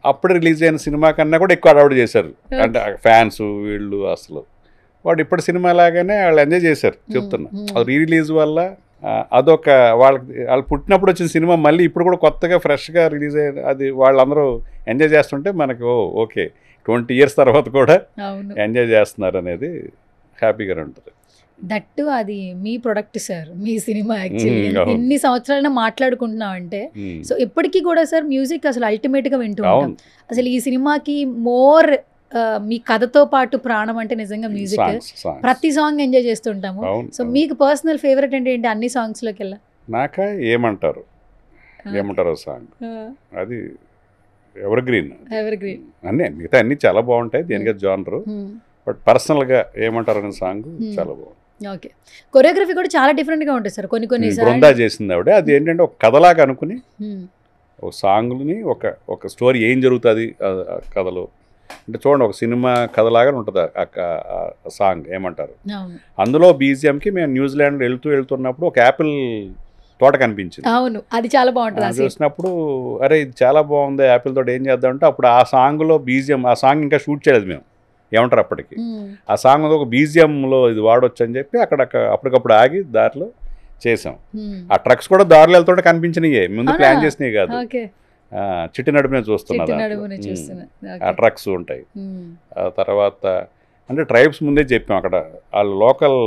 అప్పుడు రిలీజ్ అయిన సినిమా కన్నా కూడా ఎక్కువ అడౌట్ చేశారు, అంటే ఫ్యాన్స్ వీళ్ళు. అసలు వాడు ఇప్పటి సినిమా లాగానే వాళ్ళు ఎంజాయ్ చేశారు చెప్తున్నా. అది రిలీజ్ వల్ల అదొక వాళ్ళు పుట్టినప్పుడు వచ్చిన సినిమా మళ్ళీ ఇప్పుడు కూడా కొత్తగా ఫ్రెష్గా రిలీజ్ అయ్యి అది వాళ్ళందరూ ఎంజాయ్ చేస్తుంటే మనకు ఓకే, 20 years తర్వాత కూడా ఎంజాయ్ చేస్తున్నారు అనేది హ్యాపీగా ఉంటుంది. దట్టు అది మీ ప్రొడక్ట్ సార్, మీ సినిమా. యాక్చువల్లీ ఎన్ని సంవత్సరాలైనా మాట్లాడుకుంటున్నాం అంటే, సో ఇప్పటికీ కూడా సార్ మ్యూజిక్ అసలు అల్టిమేట్ గా వింటూ ఉంటాం. అసలు ఈ సినిమాకి మోర్ మీ కథతో పాటు ప్రాణం అంటే నిజంగా మ్యూజిక్. ప్రతి సాంగ్ ఎంజాయ్ చేస్తుంటాము. సో మీకు పర్సనల్ ఫేవరెట్ అంటే ఏంటి అన్ని సాంగ్స్ లోకి వెళ్ళా? నాకా ఏమంటారు సాంగ్, అది ఎవర్ గ్రీన్. అన్నీ మిగతా అన్ని చాలా బాగుంటాయి, దేనిగా జానర్. బట్ పర్సనల్గా ఏమంటారు అనే సాంగ్ చాలా బాగుంది. ఓకే, కొరియోగ్రఫీ కూడా చాలా డిఫరెంట్ గా ఉంటుంది సార్. కొన్ని బృందా చేసింది ఆవిడ. అది ఏంటంటే ఒక కథలాగా అనుకుని ఒక సాంగ్ని ఒక స్టోరీ ఏం జరుగుతుంది కథలో అంటే చూడండి, ఒక సినిమా కథలాగా ఉంటుంది ఆ సాంగ్. ఏమంటారు అందులో బీజిఎంకి మేము న్యూజిలాండ్ వెళ్తున్నప్పుడు ఒక యాపిల్ తోట కనిపించింది. అవును, అది చాలా బాగుంటుంది. చూసినప్పుడు అరే ఇది చాలా బాగుంది, యాపిల్ తోట ఏం చేద్దామంటే అప్పుడు ఆ సాంగ్లో బీజిఎం, ఆ సాంగ్ ఇంకా షూట్ చేయలేదు మేము, ఏమంటారు అప్పటికి. ఆ సాంగ్ ఒక బీజిఎంలో ఇది వాడొచ్చు అని చెప్పి అప్పటికప్పుడు ఆగి దారిలో చేసాం. ఆ ట్రక్స్ కూడా దారిలో వెళ్తుంటే కనిపించినాయి, ముందు ప్లాన్ చేసినవి కాదు. చిట్టి నడుపునే చూస్తున్నా, ఆ ట్రక్స్ ఉంటాయి. ఆ తర్వాత అంటే ట్రైబ్స్ ముందే చెప్పాం, అక్కడ వాళ్ళు లోకల్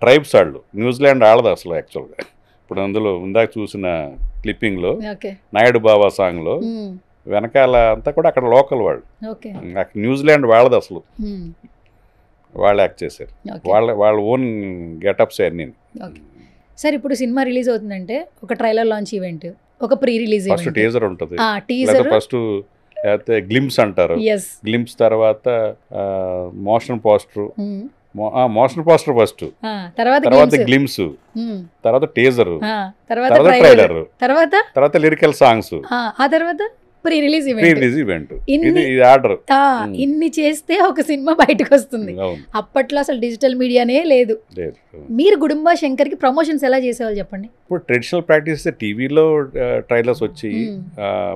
ట్రైబ్స్ వాళ్ళు, న్యూజిలాండ్ ఆడదు అసలు యాక్చువల్గా. ఇప్పుడు అందులో ఇందాక చూసిన క్లిప్పింగ్లో నాయుడు బాబా సాంగ్లో వెనకాల అంతా కూడా అక్కడ లోకల్ వాళ్ళు, అక్కడ న్యూజిలాండ్ వాళ్ళది అసలు. వాళ్ళు యాక్ట్ చేశారు. ఓకే వాళ్ళ ఓన్ గెటప్స్ అన్నీ. ఓకే సార్, ఇప్పుడు సినిమా రిలీజ్ అవుతుందంటే ఒక ట్రైలర్ లాంచ్ ఈవెంట్, ఒక pre release first event, teaser ఉంటుంది, టీజర్, ఫస్ట్ లేకపోతే గ్లిమ్స్ అంటారు, ఎస్, గ్లిమ్స్ తర్వాత motion poster, motion poster first, తర్వాత తర్వాత గ్లిమ్స్, తర్వాత టీజర్, తర్వాత తర్వాత ట్రైలర్, తర్వాత లిరికల్ సాంగ్స్, ఆ తర్వాత ప్రీ రిలీజ్ ఈవెంట్. ఇది ఆర్డర్. ఇన్ని చేస్తే ఒక సినిమా బయటకు వస్తుంది. అప్పట్లో అసలు డిజిటల్ మీడియానే లేదు. మీరు గుడుంబా శంకర్ కి ప్రమోషన్స్ ఎలా చేసేవాళ్ళు చెప్పండి. ఇప్పుడు ట్రెడిషనల్ ప్రాక్టీస్ టీవీలో ట్రైలర్స్ వచ్చి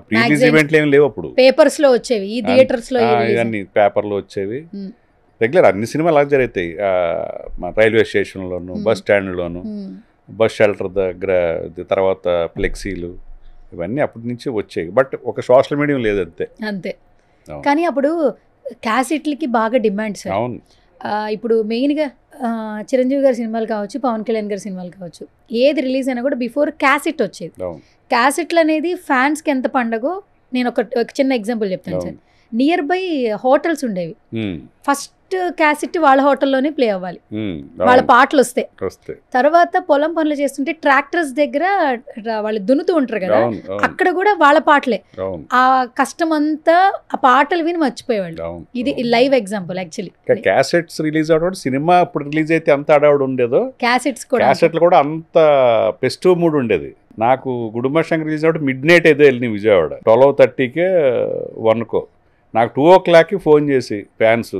ప్రీ రిలీజ్ ఈవెంట్లు ఏమి లేవు. అప్పుడు పేపర్స్ లో వచ్చేవి, ఈ థియేటర్స్ లో ఇవన్నీ పేపర్లో వచ్చేవి. రెగ్యులర్ అన్ని సినిమాలు అలా జరుగుతాయి. రైల్వే స్టేషన్లోను, బస్ స్టాండ్లోను, బస్ షెల్టర్ దగ్గర, తర్వాత ఫ్లెక్సీలు, ఇవన్నీ అప్పటి నుంచి వచ్చాయి. బట్ ఒక సోషల్ మీడియా లేదు అంతే. కానీ అప్పుడు క్యాసెట్లకి బాగా డిమాండ్ సార్. అవును. ఇప్పుడు మెయిన్గా చిరంజీవి గారి సినిమాలు కావచ్చు, పవన్ కళ్యాణ్ గారి సినిమాలు కావచ్చు, ఏది రిలీజ్ అయినా కూడా బిఫోర్ క్యాసెట్ వచ్చేది. క్యాసెట్లు అనేది ఫ్యాన్స్కి ఎంత పండగో, నేను ఒక చిన్న ఎగ్జాంపుల్ చెప్తాను సార్. నియర్ బై హోటల్స్ ఉండేవి, ఫస్ట్ క్యాసెట్ వాళ్ళ హోటల్లోనే ప్లే అవ్వాలి, వాళ్ళ పాటలు వస్తాయి. తర్వాత పొలం పనులు చేస్తుంటే ట్రాక్టర్స్ దగ్గర వాళ్ళు దున్నుతూ ఉంటారు కదా, అక్కడ కూడా వాళ్ళ పాటలే. ఆ కష్టం అంతా ఆ పాటలు విని మర్చిపోయేవాళ్ళు. ఇది live example. Actually cassettes release అవడం, సినిమా అప్పుడు రిలీజ్ అయితే అంత అడవాడు ఉండేదో, క్యాసెట్లు కూడా అంత ఫెస్టివ్ మూడ్ ఉండేది. నాకు గుడుంబా శంకర్ రిలీజ్ అవ్వడం మిడ్ నైట్ ఏదో వెళ్ళిన విజయవాడ, 12:30కే 1కో. నాకు 2 o'clockకి ఫోన్ చేసి ఫ్యాన్స్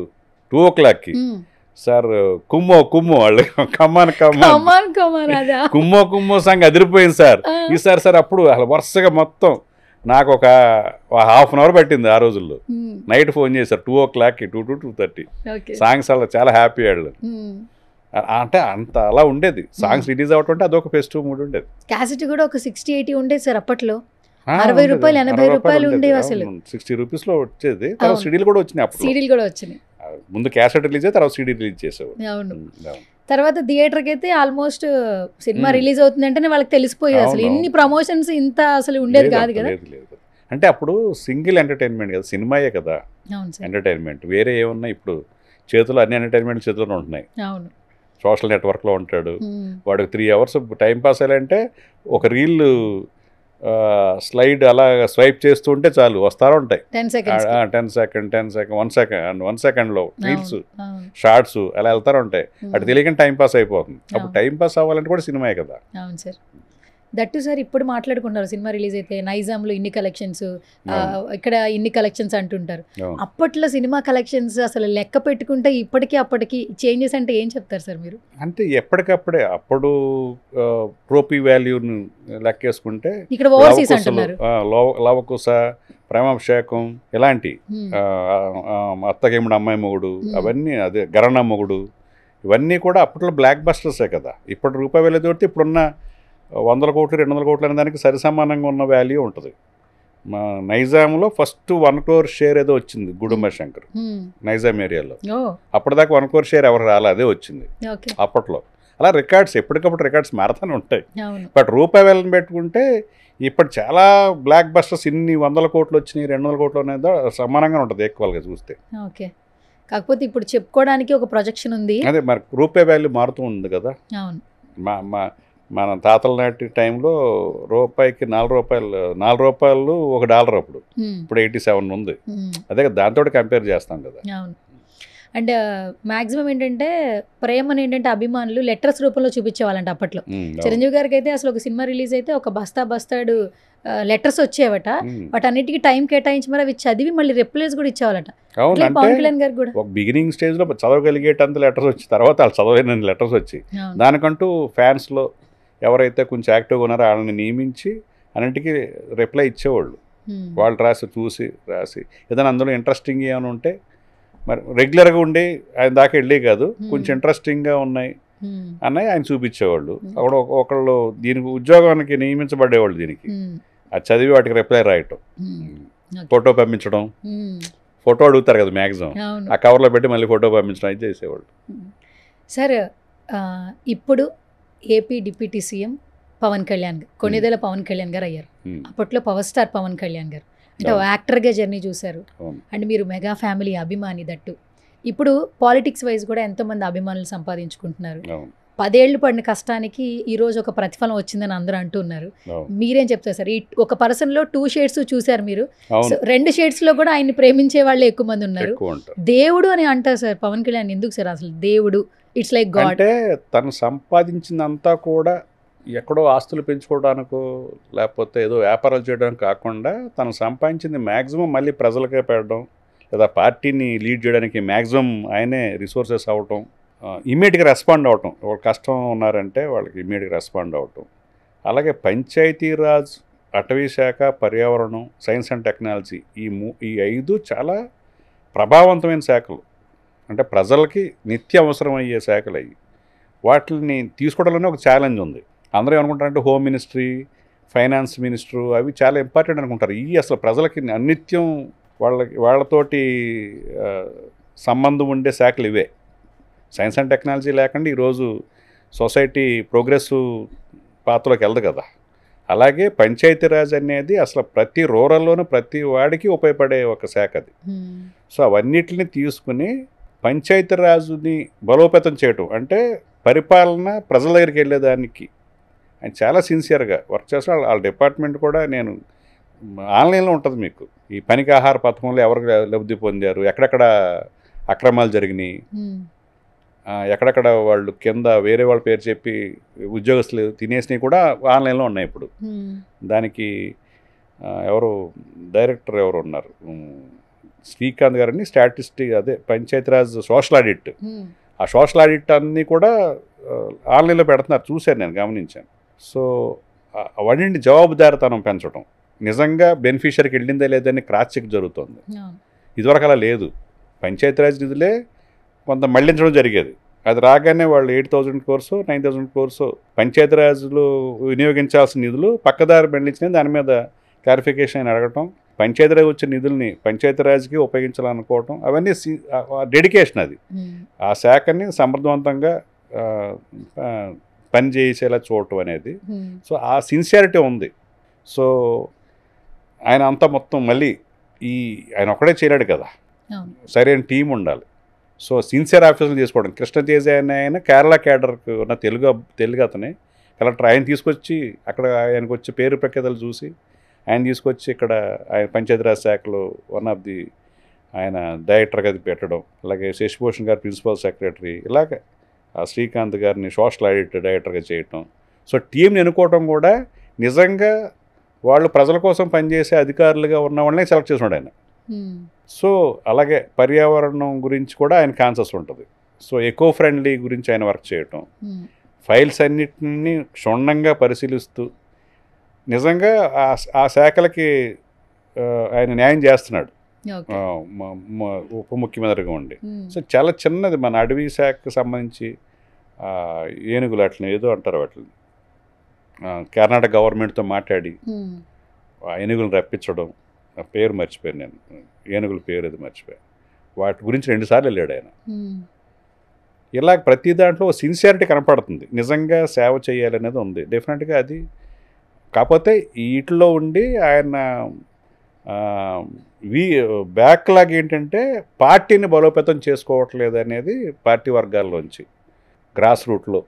2 o'clockకి, సార్ కుమ్మో వాళ్ళు కమ్మాన్ కుమ్మో సాంగ్ అదిరిపోయింది సార్ ఈసారి సార్. అప్పుడు అసలు వరుసగా మొత్తం నాకు ఒక హాఫ్ అన్ అవర్ పట్టింది ఆ రోజుల్లో. నైట్ ఫోన్ చేశారు 2 o'clockకి, 2 to 2:30 సాంగ్స్. అలా చాలా హ్యాపీ వాళ్ళు. అంటే అంత అలా ఉండేది సాంగ్స్ రిలీజ్ అవటం అంటే అదొక ఫెస్టివ్ మూడ్ ఉండేది. క్యాసెట్ కూడా ఒక 60-80 ఉండేది సార్ అప్పట్లో. 60 రూపాయలు 80 రూపాయలు ఉండేవి అసలు. 60 రూపీస్లో వచ్చేది. తర్వాత సీడీలు కూడా వచ్చినాయి. అప్పుడు సీడీలు కూడా వచ్చినాయి. ముందు క్యాసెట్ రిలీజ్ అయితే తర్వాత సీడీ రిలీజ్ చేసేవాడు. అవును. తర్వాత థియేటర్కి అయితే ఆల్మోస్ట్ సినిమా రిలీజ్ అవుతుందంటేనే వాళ్ళకి తెలిసిపోయేది. అసలు ఇన్ని ప్రమోషన్స్ ఇంత అసలు ఉండేది కాదు కదా. అంటే అప్పుడు సింగిల్ ఎంటర్టైన్మెంట్ కదా, సినిమాయే కదా ఎంటర్టైన్మెంట్. వేరే ఏమన్నా ఇప్పుడు చేతులు అన్ని ఎంటర్టైన్మెంట్ చేతుల్లో ఉంటున్నాయి. అవును. సోషల్ నెట్వర్క్లో ఉంటాడు వాడికి 3 hours టైం పాస్ అయ్యాలంటే ఒక రీల్ స్లైడ్ అలా స్వైప్ చేస్తూ ఉంటే చాలు వస్తూ ఉంటాయి. 10 సెకండ్ 1 సెకండ్లో రీల్స్, షార్ట్స్ అలా వెళ్తూ ఉంటాయి. అటు తెలియకుండా టైం పాస్ అయిపోతుంది. అప్పుడు టైం పాస్ అవ్వాలంటే కూడా సినిమాయే కదా. అవును సార్. దట్టు సార్ ఇప్పుడు మాట్లాడుకుంటారు సినిమా రిలీజ్ అయితే నైజాంలో ఇన్ని కలెక్షన్స్, ఇక్కడ ఇన్ని కలెక్షన్స్ అంటుంటారు. అప్పట్లో సినిమా కలెక్షన్స్ అసలు లెక్క పెట్టుకుంటే అప్పటికి చేంజెస్ అంటే ఏం చెప్తారు సార్ మీరు? అంటే ఎప్పటికప్పుడే అప్పుడు రూపీ వాల్యూని లెక్కేసుకుంటే ఇక్కడ ఓవర్సీస్ అంటున్నారు. లవకుశ, ప్రేమాభిషేకం ఇలాంటి, అత్తగేముడు అమ్మాయి మొగుడు, అవన్నీ అదే గరణ మొగుడు, ఇవన్నీ కూడా అప్పట్లో బ్లాక్ బస్టర్సే కదా. ఇప్పుడు రూపాయి వాల్యూ తోటి ఇప్పుడున్న 100 కోట్లు 200 కోట్లు అనే దానికి సరి సమానంగా ఉన్న వాల్యూ ఉంటుంది. మా నైజాంలో ఫస్ట్ 1 crore షేర్ ఏదో వచ్చింది గుడుంబా శంకర్ నైజాం ఏరియాలో. అప్పటిదాకా 1 crore షేర్ ఎవరు రాలే, అదే వచ్చింది అప్పట్లో. అలా రికార్డ్స్ ఎప్పటికప్పుడు రికార్డ్స్ మారుతూనే ఉంటాయి. బట్ రూపాయి వాల్యూని పెట్టుకుంటే ఇప్పుడు చాలా బ్లాక్ బస్టర్స్ ఇన్ని 100 కోట్లు వచ్చినాయి, 200 కోట్లు అనేది సమానంగా ఉంటుంది ఈక్వల్గా చూస్తే. ఓకే. కాకపోతే ఇప్పుడు చెప్పుకోవడానికి ఒక ప్రొజెక్షన్ ఉంది. అదే మరి రూపాయి వాల్యూ మారుతూ ఉంది కదా. మన తాతల నాటి టైంలో రూపాయికి 4 రూపాయలు $1 అప్పుడు. ఇప్పుడు 87 ఉంది. అదే దాంతో కంపేర్ చేస్తాం కదా. అండ్ మ్యాక్సిమం ఏంటంటే ప్రేమను ఏంటంటే అభిమానులు లెటర్స్ రూపంలో చూపించేవాళ్ళంట అప్పట్లో. చిరంజీవి గారికి అయితే అసలు ఒక సినిమా రిలీజ్ అయితే ఒక బస్తాడు లెటర్స్ వచ్చేవట. వాటన్నిటికీ టైం కేటాయించి మరి అవి చదివి మళ్ళీ రిప్లైస్ కూడా ఇచ్చేవాళ్ళట. పవన్ కళ్యాణ్ గారు కూడా ఒక బిగినింగ్ స్టేజ్లో చదవగలిగేటంత లెటర్స్ వచ్చి తర్వాత వాళ్ళు చదవలేని లెటర్స్ వచ్చి దానికంటూ ఫ్యాన్స్లో ఎవరైతే కొంచెం యాక్టివ్గా ఉన్నారో వాళ్ళని నియమించి అన్నింటికి రిప్లై ఇచ్చేవాళ్ళు. వాళ్ళు చూసి ఏదైనా అందులో ఇంట్రెస్టింగ్ ఏమైనా ఉంటే మరి రెగ్యులర్గా ఉండి ఆయన దాకా వెళ్ళే కాదు, కొంచెం ఇంట్రెస్టింగ్గా ఉన్నాయి అన్నవి ఆయన చూపించేవాళ్ళు. అక్కడ ఒకళ్ళు దీనికి ఉద్యోగానికి నియమించబడేవాళ్ళు దీనికి. అది చదివి వాటికి రిప్లై రాయటం, ఫోటో పంపించడం, ఫోటో అడుగుతారు కదా మ్యాక్సిమం, ఆ కవర్లో పెట్టి మళ్ళీ ఫోటో పంపించడం అయితే చేసేవాళ్ళు. సార్ ఇప్పుడు AP deputy CM Pawan Kalyan గారు, కొన్నిదేళ్ళ పవన్ కళ్యాణ్ గారు అయ్యారు. అప్పట్లో పవర్ స్టార్ పవన్ కళ్యాణ్ గారు అంటే యాక్టర్గా జర్నీ చూశారు. అండ్ మీరు మెగా ఫ్యామిలీ అభిమాని దట్టు. ఇప్పుడు పాలిటిక్స్ వైజ్ కూడా ఎంతోమంది అభిమానులు సంపాదించుకుంటున్నారు. అవును 10 ఏళ్ళు పడిన కష్టానికి ఈరోజు ఒక ప్రతిఫలం వచ్చిందని అందరూ అంటున్నారు. అవును మీరేం చెప్తారు సార్? ఈ ఒక పర్సన్లో 2 షేడ్స్ చూశారు మీరు. అవును 2 షేడ్స్లో కూడా ఆయన్ని ప్రేమించే వాళ్ళే ఎక్కువ మంది ఉన్నారు. ఎక్కువ ఉంటారు. దేవుడు అని అంటారు సార్ పవన్ కళ్యాణ్. ఎందుకు సార్ అసలు దేవుడు? It's like God. అంటే తను సంపాదించిందంతా కూడా ఎక్కడో ఆస్తులు పెంచుకోవడానికో లేకపోతే ఏదో వ్యాపారాలు చేయడానికి కాకుండా తను సంపాదించింది మ్యాక్సిమం మళ్ళీ ప్రజలకే పెట్టడం, లేదా పార్టీని లీడ్ చేయడానికి మ్యాక్సిమం ఆయనే రిసోర్సెస్ అవ్వటం, ఇమీడియట్గా రెస్పాండ్ అవ్వటం. ఒక కష్టం ఉన్నారంటే వాళ్ళకి ఇమీడియట్గా రెస్పాండ్ అవ్వటం. అలాగే పంచాయతీరాజ్, అటవీ శాఖ, పర్యావరణం, సైన్స్ అండ్ టెక్నాలజీ ఈ 5 చాలా ప్రభావవంతమైన శాఖలు. అంటే ప్రజలకి నిత్య అవసరమయ్యే శాఖలు అవి. వాటిని తీసుకోవడంలోనే ఒక ఛాలెంజ్ ఉంది. అందరూ ఏమనుకుంటారంటే హోమ్ మినిస్ట్రీ, ఫైనాన్స్ మినిస్టరు అవి చాలా ఇంపార్టెంట్ అనుకుంటారు. ఈ అసలు ప్రజలకి అనిత్యం వాళ్ళతోటి సంబంధం ఉండే శాఖలు ఇవే. సైన్స్ అండ్ టెక్నాలజీ లేకుండా ఈరోజు సొసైటీ ప్రోగ్రెసివ్ పాత్రలోకి వెళ్ళదు కదా. అలాగే పంచాయతీరాజ్ అనేది అసలు ప్రతి రూరల్లోనూ ప్రతి వాడికి ఉపయోగపడే ఒక శాఖ అది. సో అవన్నిటిని తీసుకుని పంచాయతీరాజుని బలోపేతం చేయటం అంటే పరిపాలన ప్రజల దగ్గరికి వెళ్ళేదానికి ఆయన చాలా సిన్సియర్గా వర్క్ చేస్తారు. వాళ్ళ డిపార్ట్మెంట్ కూడా నేను ఆన్లైన్లో ఉంటుంది మీకు. ఈ పనికి ఆహార పథకంలో ఎవరు లబ్ధి పొందారు, ఎక్కడెక్కడ అక్రమాలు జరిగినాయి, ఎక్కడెక్కడ వాళ్ళు కింద వేరే వాళ్ళ పేరు చెప్పి ఉద్యోగస్తులు తినేసినవి కూడా ఆన్లైన్లో ఉన్నాయి ఇప్పుడు. దానికి ఎవరు డైరెక్టర్ ఎవరు ఉన్నారు, శ్రీకాంత్ గారని స్టాటిస్టిక్ అదే పంచాయతీరాజ్ సోషల్ ఆడిట్. ఆ సోషల్ ఆడిట్ అన్నీ కూడా ఆన్లైన్లో పెడుతున్నారు, చూశాను నేను, గమనించాను. సో అవన్నీ జవాబుదారితనం పెంచడం, నిజంగా బెనిఫిషరీకి వెళ్ళిందా లేదని క్రాస్ చెక్ జరుగుతుంది. ఇదివరకు అలా లేదు. పంచాయతీరాజ్ నిధులే కొంత మళ్లించడం జరిగేది. అది రాగానే వాళ్ళు 8,000 కోర్సు 9,000 కోర్సు పంచాయతీరాజ్లో వినియోగించాల్సిన నిధులు పక్కదారి మళ్లించినవి, దాని మీద క్లారిఫికేషన్ అని అడగటం, పంచాయతీరాజ్ వచ్చిన నిధుల్ని పంచాయతీరాజ్కి ఉపయోగించాలనుకోవటం, అవన్నీ డెడికేషన్. అది ఆ శాఖని సమర్థవంతంగా పని చేసేలా చూడటం అనేది. సో ఆ సిన్సియారిటీ ఉంది. సో ఆయన అంతా మొత్తం మళ్ళీ ఆయన ఒక్కడే చేయలేడు కదా, సరైన టీం ఉండాలి. సో సిన్సియర్ ఆఫీసర్లు తీసుకోవడం. కృష్ణతేజ ఆయన కేరళ క్యాడర్కి ఉన్న తెలుగు అతనే కలెక్టర్. ఆయన తీసుకొచ్చి అక్కడ ఆయనకు వచ్చే పేరు ప్రఖ్యాతలు చూసి ఆయన తీసుకొచ్చి ఇక్కడ ఆయన పంచాయతీరాజ్ శాఖలో వన్ ఆఫ్ ది ఆయన డైరెక్టర్గా అది పెట్టడం. అలాగే శశిభూషణ్ గారు ప్రిన్సిపల్ సెక్రటరీ, ఇలాగ శ్రీకాంత్ గారిని సోషల్ ఆడిట్ డైరెక్టర్గా చేయటం. సో టీంని ఎన్నుకోవటం కూడా నిజంగా వాళ్ళు ప్రజల కోసం పనిచేసే అధికారులుగా ఉన్న వాళ్ళని సెలెక్ట్ చేసినాడు ఆయన. సో అలాగే పర్యావరణం గురించి కూడా ఆయన కాన్షియస్ ఉంటుంది. సో ఎకో ఫ్రెండ్లీ గురించి ఆయన వర్క్ చేయటం, ఫైల్స్ అన్నిటిని క్షుణ్ణంగా పరిశీలిస్తూ నిజంగా ఆ శాఖలకి ఆయన న్యాయం చేస్తున్నాడు ఉప ముఖ్యమంత్రిగా ఉండి. సో చాలా చిన్నది మన అడవి శాఖకు సంబంధించి ఏనుగులు అట్లని ఏదో అంటారు, వాటిని కర్ణాటక గవర్నమెంట్తో మాట్లాడి ఆ ఏనుగులను రప్పించడం, ఆ పేరు మర్చిపోయాను నేను, ఏనుగుల పేరు అది మర్చిపోయాను. వాటి గురించి 2 సార్లు వెళ్ళాడు ఆయన. ఇలా ప్రతి దాంట్లో సిన్సియారిటీ కనపడుతుంది, నిజంగా సేవ చేయాలనేది ఉంది డెఫినెట్గా. అది కాకపోతే వీటిలో ఉండి ఆయన బ్యాక్లాగ్ ఏంటంటే పార్టీని బలోపేతం చేసుకోవట్లేదు అనేది పార్టీ వర్గాల్లోంచి. గ్రాస్ రూట్లో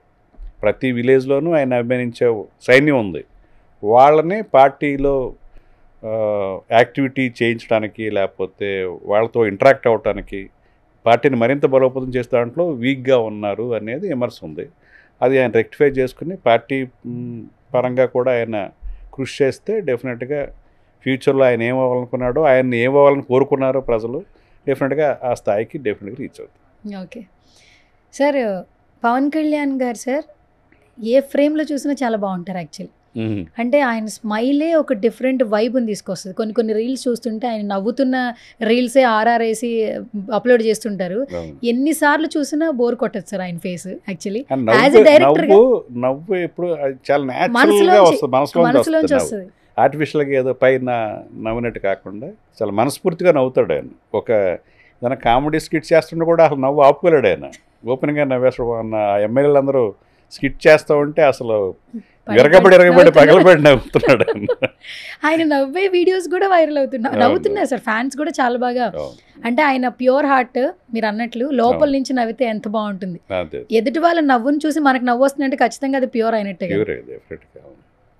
ప్రతి విలేజ్లోనూ ఆయన అభిమానించే సైన్యం ఉంది. వాళ్ళని పార్టీలో యాక్టివిటీ చేయించడానికి లేకపోతే వాళ్ళతో ఇంటరాక్ట్ అవ్వటానికి, పార్టీని మరింత బలోపేతం చేసే దాంట్లో వీక్గా ఉన్నారు అనేది విమర్శ ఉంది. అది ఆయన రెక్టిఫై చేసుకుని పార్టీ పరంగా కూడా ఆయన కృషి చేస్తే డెఫినెట్గా ఫ్యూచర్లో ఆయన ఏమవ్వాలనుకున్నాడో, ఆయన్ని ఏమవ్వాలని కోరుకున్నారో ప్రజలు, డెఫినెట్గా ఆ స్థాయికి డెఫినెట్గా రీచ్ అవుతుంది. Okay sir. పవన్ కళ్యాణ్ గారు సార్ ఏ ఫ్రేమ్లో చూసినా చాలా బాగుంటారు యాక్చువల్లీ. అంటే ఆయన స్మైలే ఒక డిఫరెంట్ వైబ్ని తీసుకొస్తుంది. కొన్ని రీల్స్ చూస్తుంటే ఆయన నవ్వుతున్న రీల్సే ఆర్ఆర్ వేసి అప్లోడ్ చేస్తుంటారు. ఎన్నిసార్లు చూసినా బోర్ కొట్టదు సార్ ఆయన face. Actually as a director నవ్వు ఎప్పుడు చాలా న్యాచురల్గా వస్తుంది, మనసులోంచి వస్తుంది. ఆర్టిఫిషియల్గా ఏదో పైన నవ్వునట్టు కాకుండా చాలా మనస్ఫూర్తిగా నవ్వుతాడు ఆయన. ఒక ఏదైనా కామెడీ స్కిట్ చేస్తుంటే కూడా అసలు నవ్వు ఆపుకోలేడు ఆయన, ఓపెన్గా నవ్వేస్తాడు. ఎమ్మెల్యేలు అందరూ స్కిట్ చేస్తూ ఉంటే అసలు విరగబడి పగలబడి నవ్వుతున్నాడు. ఆయన నవ్వే వీడియోస్ కూడా వైరల్ నవ్వుతున్నాయి సార్. ఫ్యాన్స్ కూడా చాలా బాగా, అంటే ఆయన ప్యూర్ హార్ట్ మీరు అన్నట్లు లోపల నుంచి నవ్వితే ఎంత బాగుంటుంది. ఎదుటి వాళ్ళ నవ్వును చూసి మనకు నవ్వు వస్తుందంటే ఖచ్చితంగా అది ప్యూర్ అయినట్టే.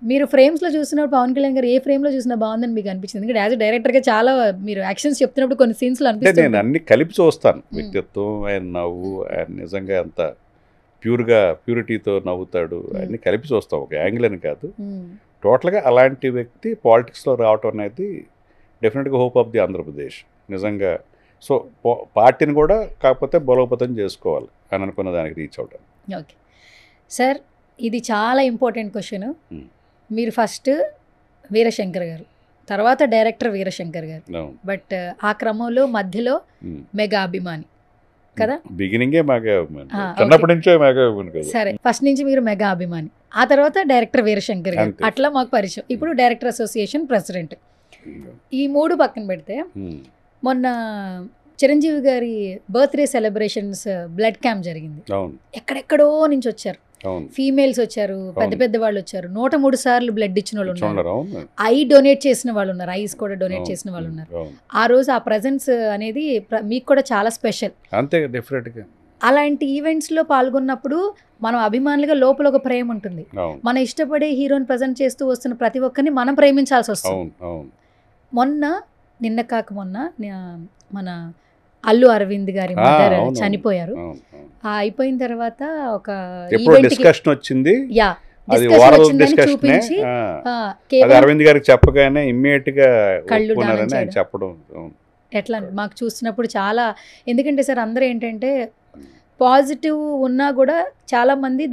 మీరు ఫ్రేమ్స్ లో చూసినప్పుడు పవన్ కళ్యాణ్ గారు ఏ ఫ్రేమ్ లో చూసినా బాగుందని మీకు అనిపించింది? ఎందుకంటే యాజ్ డైరెక్టర్ గా చాలా మీరు యాక్షన్స్ చెప్తున్నప్పుడు కొన్ని సీన్స్ లో అనిపిస్తుంది. నేను అన్ని కలిపి చూస్తాను, వ్యక్తిత్వం, ఆయన నవ్వు, ఆయన నిజంగా ఎంత ప్యూరిటీతో నవ్వుతాడు, అన్ని కలిపి చూస్తాం, ఒక యాంగిల్ అని కాదు. టోటల్గా అలాంటి వ్యక్తి పాలిటిక్స్లో రావటం అనేది డెఫినెట్గా హోప్ ఆఫ్ ది ఆంధ్రప్రదేశ్ నిజంగా. సో పార్టీని కూడా కాకపోతే బలోపేతం చేసుకోవాలి అని అనుకున్న దానికి రీచ్ అవటం. ఓకే సార్, ఇది చాలా ఇంపార్టెంట్ క్వశ్చన్. మీరు ఫస్ట్ వీరశంకర్ గారు, తర్వాత డైరెక్టర్ వీరశంకర్ గారు, బట్ ఆ క్రమంలో మధ్యలో మెగా అభిమాని కదా? బిగినింగే మెగా అభిమాని, చిన్నప్పటి నుంచే మెగా అభిమాని కదా. సరే, ఫస్ట్ నుంచి మీరు మెగా అభిమాని, ఆ తర్వాత డైరెక్టర్ వీరశంకర్ గారు, అట్లా మాకు పరిచయం. ఇప్పుడు డైరెక్టర్ అసోసియేషన్ ప్రెసిడెంట్. ఈ మూడు పక్కన పెడితే మొన్న చిరంజీవి గారి బర్త్డే సెలబ్రేషన్స్ బ్లడ్ క్యాంప్ జరిగింది. ఎక్కడెక్కడో నుంచి వచ్చారు, ఫీమేల్స్ వచ్చారు, పెద్ద పెద్ద వాళ్ళు వచ్చారు. 103 సార్లు బ్లడ్ ఇచ్చిన వాళ్ళు ఉన్నారు, ఐ డొనేట్ చేసిన వాళ్ళు ఉన్నారు, ఐస్ కూడా డొనేట్ చేసిన వాళ్ళు ఉన్నారు. ఆ రోజు ఆ ప్రెజెన్స్ అనేది మీకు కూడా చాలా స్పెషల్. అంతే డెఫినెట్గా. అలాంటి ఈవెంట్స్ లో పాల్గొన్నప్పుడు మనం అభిమానులుగా లోపల ఒక ప్రేమ ఉంటుంది. మన ఇష్టపడే హీరోని ప్రజెంట్ చేస్తూ వస్తున్న ప్రతి ఒక్కరిని మనం ప్రేమించాల్సి వస్తుంది. నిన్న కాక మొన్న మన అల్లు అరవింద్ గారి మదర్ చనిపోయారు. అయిపోయిన తర్వాత ఒక డిస్కషన్ వచ్చింది, చూపించి అరవింద్ గారికి చెప్పగానే ఇమ్మీడియట్ గా చెప్పడం ఎట్లా మాకు చూస్తున్నప్పుడు చాలా. ఎందుకంటే సార్ అందరూ ఏంటంటే పాజిటివ్ ఉన్నా కూడా చాలా మంది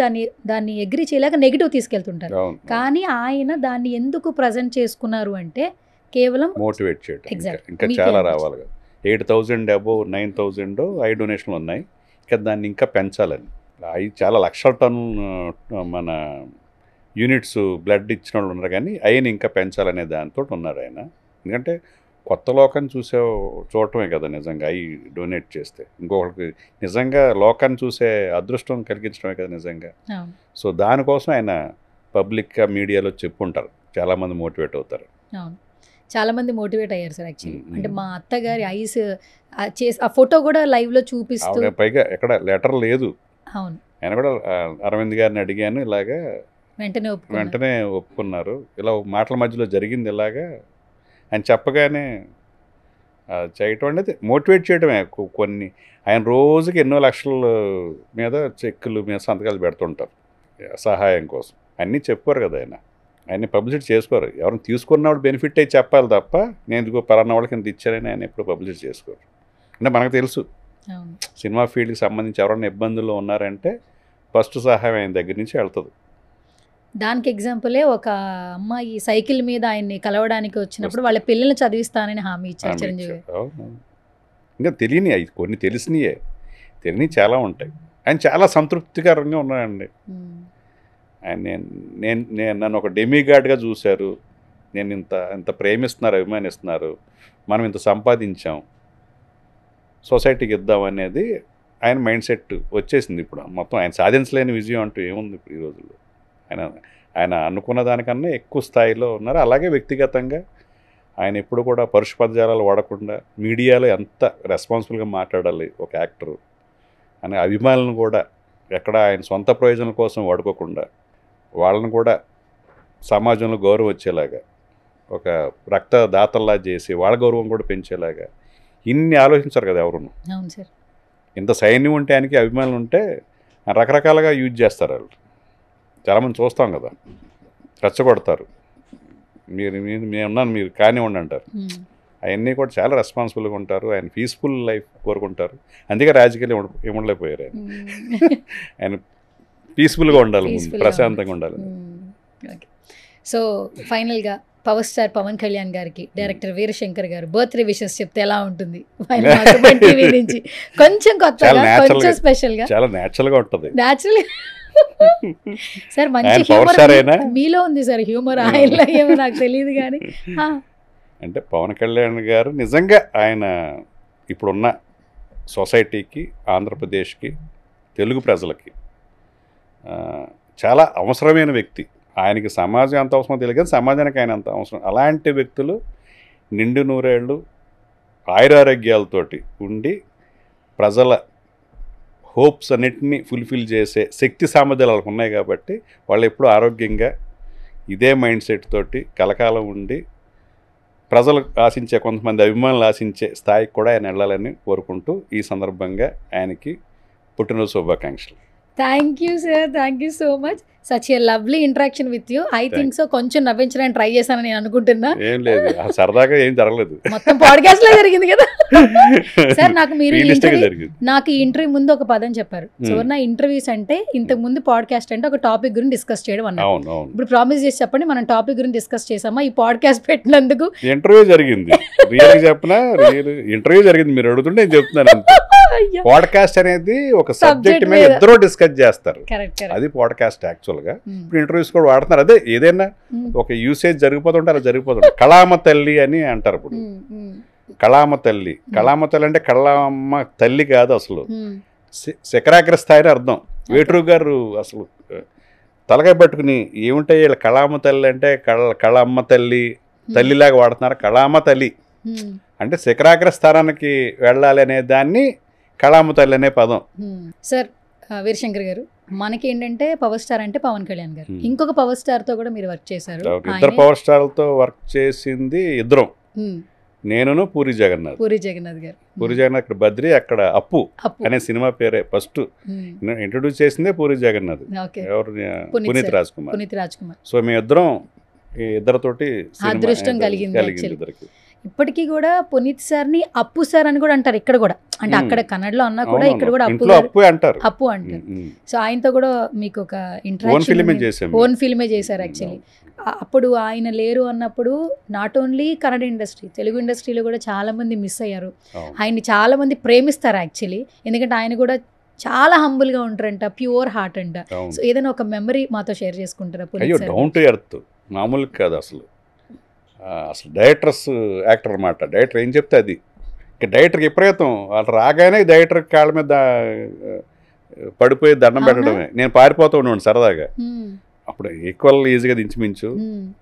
దాన్ని ఎగ్రీ చేయలేక నెగిటివ్ తీసుకెళ్తుంటారు. కానీ ఆయన దాన్ని ఎందుకు ప్రజెంట్ చేసుకున్నారు అంటే కేవలం మోటివేట్ చేయడం. ఇంకా చాలా రావాలి కదా. 8,000 అబోవ్ 9,000 ఐ డొనేషన్లు ఉన్నాయి, ఇంకా దాన్ని ఇంకా పెంచాలని. అవి చాలా లక్షల టన్ను మన యూనిట్స్ బ్లడ్ ఇచ్చిన వాళ్ళు ఉన్నారు, కానీ అయిన ఇంకా పెంచాలనే దాంతో ఉన్నారు ఆయన. ఎందుకంటే కొత్త లోకాన్ని చూడటమే కదా నిజంగా అవి డొనేట్ చేస్తే, ఇంకొకరికి నిజంగా లోకాన్ని చూసే అదృష్టం కలిగించడమే కదా నిజంగా. సో దానికోసం ఆయన పబ్లిక్గా మీడియాలో చెప్పుంటారు, చాలామంది మోటివేట్ అవుతారు. చాలా మంది మోటివేట్ అయ్యారు సార్ యాక్చువల్లీ. అంటే మా అత్తగారి ఐస్ చేసి ఆ ఫోటో కూడా లైవ్ లో చూపిస్తూ, పైగా ఎక్కడ లెటర్ లేదు. అవును, ఆయన కూడా అరవింద్ గారిని అడిగాను, ఇలాగా వెంటనే ఒప్పుకున్నారు. ఇలా మాటల మధ్యలో జరిగింది ఇలాగా ఆయన చెప్పగానే చేయటం అనేది మోటివేట్ చేయడమే. కొన్ని ఆయన రోజుకి ఎన్నో లక్షల మీద చెక్కులు మీద సంతకాలు పెడుతుంటారు సహాయం కోసం. అన్నీ చెప్పారు కదా ఆయన, ఆయన్ని పబ్లిసిటీ చేసుకోరు. ఎవరిని తీసుకున్నవాడు బెనిఫిట్ అయ్యి చెప్పాలి తప్ప నేను ఇదిగో పలానా వాళ్ళకి ఇంత ఇచ్చారని ఆయన ఎప్పుడు పబ్లిసిటీ చేసుకోరు. అంటే మనకు తెలుసు సినిమా ఫీల్డ్కి సంబంధించి ఎవరైనా ఇబ్బందుల్లో ఉన్నారంటే ఫస్ట్ సహాయం ఆయన దగ్గర నుంచి వెళ్తుంది. దానికి ఎగ్జాంపులే ఒక అమ్మాయి సైకిల్ మీద ఆయన్ని కలవడానికి వచ్చినప్పుడు వాళ్ళ పిల్లల్ని చదివిస్తానని హామీ ఇచ్చారు చిరంజీవి. ఇంకా తెలియని అవి కొన్ని తెలియని చాలా ఉంటాయి. ఆయన చాలా సంతృప్తికరంగా ఉన్నాయండి. ఆయన నేను నన్ను ఒక డెమిగాడ్గా చూశారు, నేను ఇంత ప్రేమిస్తున్నారు, అభిమానిస్తున్నారు, మనం ఇంత సంపాదించాం, సొసైటీకి ఇద్దాం అనేది ఆయన మైండ్ సెట్ వచ్చేసింది. ఇప్పుడు మొత్తం ఆయన సాధించలేని విజయం అంటూ ఏముంది ఇప్పుడు ఈ రోజుల్లో. ఆయన అనుకున్న దానికన్నా ఎక్కువ స్థాయిలో ఉన్నారు. అలాగే వ్యక్తిగతంగా ఆయన ఎప్పుడు కూడా పరుష పదజాలాలు వాడకుండా మీడియాలో ఎంత రెస్పాన్సిబుల్గా మాట్లాడాలి ఒక యాక్టరు అనే అభిమానులను కూడా ఎక్కడ ఆయన సొంత ప్రయోజనం కోసం వాడుకోకుండా వాళ్ళని కూడా సమాజంలో గౌరవం వచ్చేలాగా ఒక రక్తదాతల్లా చేసి వాళ్ళ గౌరవం కూడా పెంచేలాగా ఇన్ని ఆలోచించారు కదా ఎవరును. ఇంత సైన్యం ఉంటే ఆయనకి అభిమానులు ఉంటే రకరకాలుగా యూజ్ చేస్తారు వాళ్ళు. చాలామంది చూస్తాం కదా, రెచ్చగొడతారు, మేమున్నాను మీరు కానివ్వండి అంటారు. అవన్నీ కూడా చాలా రెస్పాన్సిబుల్గా ఉంటారు. ఆయన పీస్ఫుల్ లైఫ్ కోరుకుంటారు. అందుకే రాజకీయాలు ఇవ్వలేకపోయారు ఆయన. ఆయన పీస్ఫుల్గా ఉండాలి, ప్రశాంతంగా ఉండాలి. సో ఫైనల్గా పవర్ స్టార్ పవన్ కళ్యాణ్ గారికి డైరెక్టర్ వీరశంకర్ గారు బర్త్డే విషెస్ చెప్తే ఎలా ఉంటుంది? కొంచెం కొత్తగా, కొంచెం స్పెషల్గా, చాలా న్యాచురల్గా ఉంటుంది. సార్ మంచి హ్యూమర్ మీలో ఉంది సార్, హ్యూమర్ ఆయనలో ఏమో నాకు తెలియదు కానీ. అంటే పవన్ కళ్యాణ్ గారు నిజంగా ఆయన ఇప్పుడున్న సొసైటీకి, ఆంధ్రప్రదేశ్కి, తెలుగు ప్రజలకి చాలా అవసరమైన వ్యక్తి. ఆయనకి సమాజం ఎంత అవసరమో తెలియదు కానీ సమాజానికి ఆయన అంత అవసరం. అలాంటి వ్యక్తులు నిండు నూరేళ్ళు ఆయురారోగ్యాలతోటి ఉండి ప్రజల హోప్స్ అన్నిటినీ ఫుల్ఫిల్ చేసే శక్తి సామర్థ్యాలు వాళ్ళకు ఉన్నాయి కాబట్టి వాళ్ళు ఎప్పుడూ ఆరోగ్యంగా ఇదే మైండ్ సెట్ తోటి కలకాలం ఉండి ప్రజలు ఆశించే, కొంతమంది అభిమానులు ఆశించే స్థాయికి కూడా ఆయన వెళ్ళాలని కోరుకుంటూ ఈ సందర్భంగా ఆయనకి పుట్టినరోజు శుభాకాంక్షలు. Thank you sir, thank you so much. Such a lovely interaction with you. I think so కొంచెం నవ్వించడానికి ట్రై చేశానని నేను అనుకుంటున్నా. ఏం లేదు, సరదాగా ఏం జరగలేదు, మొత్తం పాడ్కాస్ట్ లో జరిగింది కదా సార్. నాకు మీరు నాకు ఈ ఇంటర్వ్యూ ముందు ఒక పదం చెప్పారు, సువర్ణ ఇంటర్వ్యూస్ అంటే ఇంతకు ముందు పాడ్కాస్ట్ అంటే ఒక టాపిక్ గురించి డిస్కస్ చేయడం అన్నారు. ఇప్పుడు ప్రామిస్ చేసి చెప్పండి, మనం టాపిక్ గురించి డిస్కస్ చేసామా? ఈ పాడ్కాస్ట్ పెట్టినందుకు ఇంటర్వ్యూ జరిగింది, చెప్పినా ఇంటర్వ్యూ జరిగింది, మీరు అడుగుతుంటే నేను చెప్తున్నాను. పాడ్కాస్ట్ అనేది ఒక సబ్జెక్ట్ మీద ఇద్దరు డిస్కస్ చేస్తారు, అది పాడ్కాస్ట్ యాక్చువల్ గా. ఇప్పుడు ఇంటర్వ్యూస్ కూడా వాడుతున్నారు, అదే ఏదైనా ఒక యూసేజ్ జరిగిపోతుంటే అలా జరిగిపోతుంది. కళామ తల్లి అని అంటారు. ఇప్పుడు కళామ తల్లి, కళామ తల్లి అంటే కళామ తల్లి కాదు, అసలు శిఖరాగ్ర స్థాయిని అర్థం. వేటూరు గారు అసలు తలకాయ పట్టుకుని ఏముంటాయి వీళ్ళ కళామ తల్లి అంటే కళమ్మ తల్లి, తల్లిలాగా వాడుతున్నారు. కళామ తల్లి అంటే శిఖరాగ్ర స్థానానికి వెళ్ళాలి అనే దాన్ని కళామ తల్లి అనే పదం. సార్ వీరశంకర్ గారు, మనకి ఏంటంటే పవర్ స్టార్ అంటే పవన్ కళ్యాణ్ గారు, ఇంకొక పవర్ స్టార్ తో కూడా మీరు వర్క్ చేశారు. ఇద్దరు పవర్ స్టార్లతో వర్క్ చేసింది ఇద్దరం, నేను పూరి జగన్నాథ్. పూరి జగన్నాథ్ గారు, పూరి జగన్నాథ్ ఇక్కడ బద్రి, అక్కడ అప్పు అనే సినిమా పేరే ఫస్ట్ ఇంట్రొడ్యూస్ చేసిందే పూరి జగన్నాథ్. ఎవరు? పునీత్ రాజ్ కుమార్. సో మేమిద్దరం ఇద్దరితోటి అదృష్టం కలిగింది ఇద్దరికి. ఇప్పటికీ కూడా పునీత్ సార్ ని అప్పు సార్ అని కూడా అంటారు ఇక్కడ కూడా, అంటే అక్కడ కన్నడలో అన్నా కూడా ఇక్కడ కూడా అప్పు అంటారు. సో ఆయనతో కూడా మీకు ఒక ఇంటరాక్షన్, ఓన్ ఫిల్మే చేశారు యాక్చువల్లీ. అప్పుడు ఆయన లేరు అన్నప్పుడు not only Kannada industry, Telugu ఇండస్ట్రీలో కూడా చాలా మంది మిస్ అయ్యారు. ఆయన్ని చాలా మంది ప్రేమిస్తారు యాక్చువల్లీ, ఎందుకంటే ఆయన కూడా చాలా హంబుల్ గా ఉంటారంట, ప్యూర్ హార్ట్ అంట. సో ఏదైనా ఒక మెమరీ మాతో షేర్ చేసుకుంటారా? డౌన్ టు ఎర్త్, మామూలు కాదు అసలు. అసలు డైరెక్టర్స్ యాక్టర్ అనమాట. డైరెక్టర్ ఏం చెప్తే అది, ఇక డైరెక్టర్కి విపరీతం. వాళ్ళు రాగానే డైరెక్టర్ కాళ్ళ మీద పడిపోయి దండం పెట్టడమే. నేను పారిపోతూ ఉండేవాడిని సరదాగా. అప్పుడు ఈక్వల్ ఈజీగా దించిమించు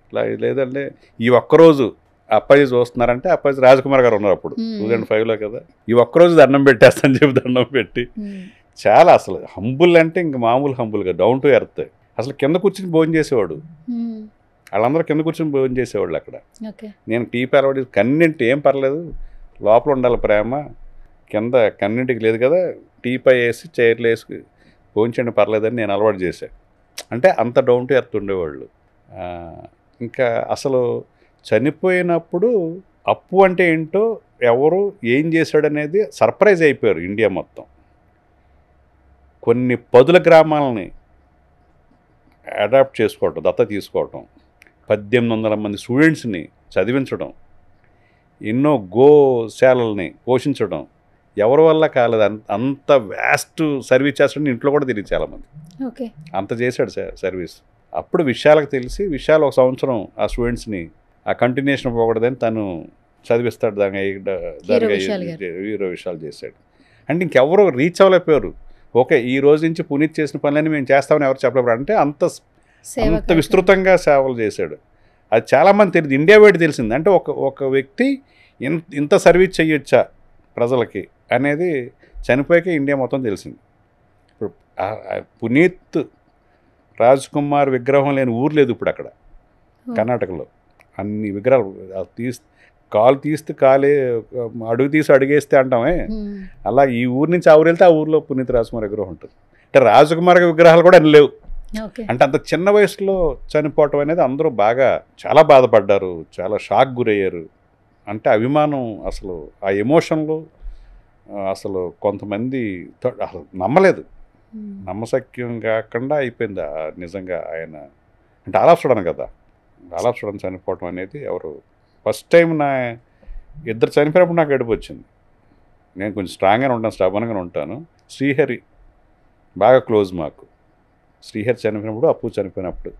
ఇట్లా. లేదంటే ఈ ఒక్కరోజు అప్పాజీ చూస్తున్నారంటే, అప్పాజీ రాజకుమార్ గారు ఉన్నారు అప్పుడు 2005లో కదా, ఈ ఒక్కరోజు దండం పెట్టేస్తాను చెప్పి దండం పెట్టి, చాలా అసలు హంబుల్ అంటే ఇంక మామూలు హంబుల్గా డౌన్ టు ఎర్త్. అసలు కింద కూర్చుని భోజనం చేసేవాడు, వాళ్ళందరూ కింద కూర్చొని భోజనం చేసేవాళ్ళు అక్కడ. నేను టీ అలవాటు, కన్నింటి ఏం పర్లేదు, లోపల ఉండాలి ప్రేమ, కింద కన్నింటికి లేదు కదా, టీపై వేసి చైర్లు వేసి భోజనం పర్లేదని నేను అలవాటు చేశాను. అంటే అంత డౌన్ టు ఎర్త్ ఉండేవాళ్ళు. ఇంకా అసలు చనిపోయినప్పుడు అప్పు అంటే ఏంటో, ఎవరు ఏం చేశాడనేది సర్ప్రైజ్ అయిపోయారు ఇండియా మొత్తం. కొన్ని 10 గ్రామాలని అడాప్ట్ చేసుకోవటం, దత్త తీసుకోవటం, 1800 మంది స్టూడెంట్స్ని చదివించడం, ఎన్నో గోశాలల్ని పోషించడం ఎవరి వల్ల కాలేదు. అంత వ్యాస్ట్ సర్వీస్ చేస్తాడని ఇంట్లో కూడా తెలియదు చాలామంది, అంత చేశాడు సర్వీస్. అప్పుడు విషయాలకు తెలిసి, విషయాలు ఒక సంవత్సరం ఆ స్టూడెంట్స్ని ఆ కంటిన్యూషన్ పోకూడదని తను చదివిస్తాడు, దాని హీరో విషయాలు చేశాడు. అంటే ఇంకెవరో రీచ్ అవ్వలేకపోయారు. ఓకే, ఈ రోజు నుంచి పునీత్ చేసిన పనులని మేము చేస్తామని ఎవరు చెప్పలేరు. అంటే అంత విస్తృతంగా సేవలు చేశాడు. అది చాలామంది తెలియదు, ఇండియా వైడ్ తెలిసింది. అంటే ఒక వ్యక్తి ఇంత సర్వీస్ చేయొచ్చా ప్రజలకి అనేది చనిపోయాక ఇండియా మొత్తం తెలిసింది. ఇప్పుడు పునీత్ రాజ్ కుమార్ విగ్రహం లేని ఊరు లేదు ఇప్పుడు అక్కడ కర్ణాటకలో. అన్ని విగ్రహాలు కాలు తీస్తే కాలే, అడుగు తీసి అడిగేస్తే అంటామే, అలా ఈ ఊరు నుంచి ఆ ఊరు వెళ్తే ఆ ఊరిలో పునీత్ రాజ్ కుమార్ విగ్రహం ఉంటుంది. అంటే రాజకుమార్ విగ్రహాలు కూడా అన్ని లేవు. అంటే అంత చిన్న వయసులో చనిపోవటం అనేది అందరూ చాలా బాధపడ్డారు, చాలా షాక్ గురయ్యారు. అంటే అభిమానం, అసలు ఆ ఎమోషన్లు అసలు కొంతమంది అసలు నమ్మలేదు, నమ్మశక్యం కాకుండా అయిపోయింది. నిజంగా ఆయన అంటే ఆల్ ఆఫ్ సడన్ కదా, ఆల్ ఆఫ్ సడన్ చనిపోవటం అనేది ఎవరు ఫస్ట్ టైం ఇద్దరు చనిపోయినప్పుడు నాకు ఏడుపు వచ్చింది. నేను కొంచెం స్ట్రాంగ్గానే ఉంటాను, స్టబన్గానే ఉంటాను. శ్రీహరి బాగా క్లోజ్ మాకు. శ్రీహరి చనిపోయినప్పుడు, అప్పు చనిపోయినప్పుడు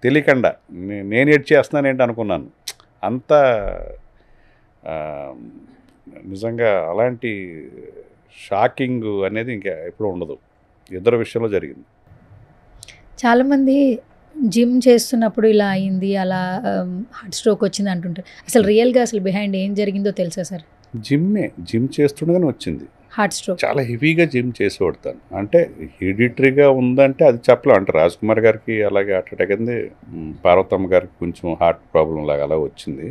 తెలియకుండా నేను ఏడ్ చేస్తున్నాను ఏంటి అనుకున్నాను. అంత నిజంగా అలాంటి షాకింగ్ అనేది ఇంకా ఎప్పుడూ ఉండదు. ఇద్దరు విషయంలో జరిగింది. చాలామంది జిమ్ చేస్తున్నప్పుడు ఇలా అయింది, అలా హార్ట్ స్ట్రోక్ వచ్చింది అంటుంటారు. అసలు రియల్గా అసలు బిహైండ్ ఏం జరిగిందో తెలుసా సార్? జిమ్ చేస్తుండగానే వచ్చింది. హార్ట్ స్ట్రోక్ చాలా హెవీగా జిమ్ చేసి పడతాను. అంటే హెరిడిటరీగా ఉందంటే అది చెప్పలేం. అంటే రాజ్ కుమార్ గారికి అలాగే హార్ట్ అటాక్ అయింది, పార్వతమ్మ గారికి కొంచెం హార్ట్ ప్రాబ్లం లాగా అలా వచ్చింది.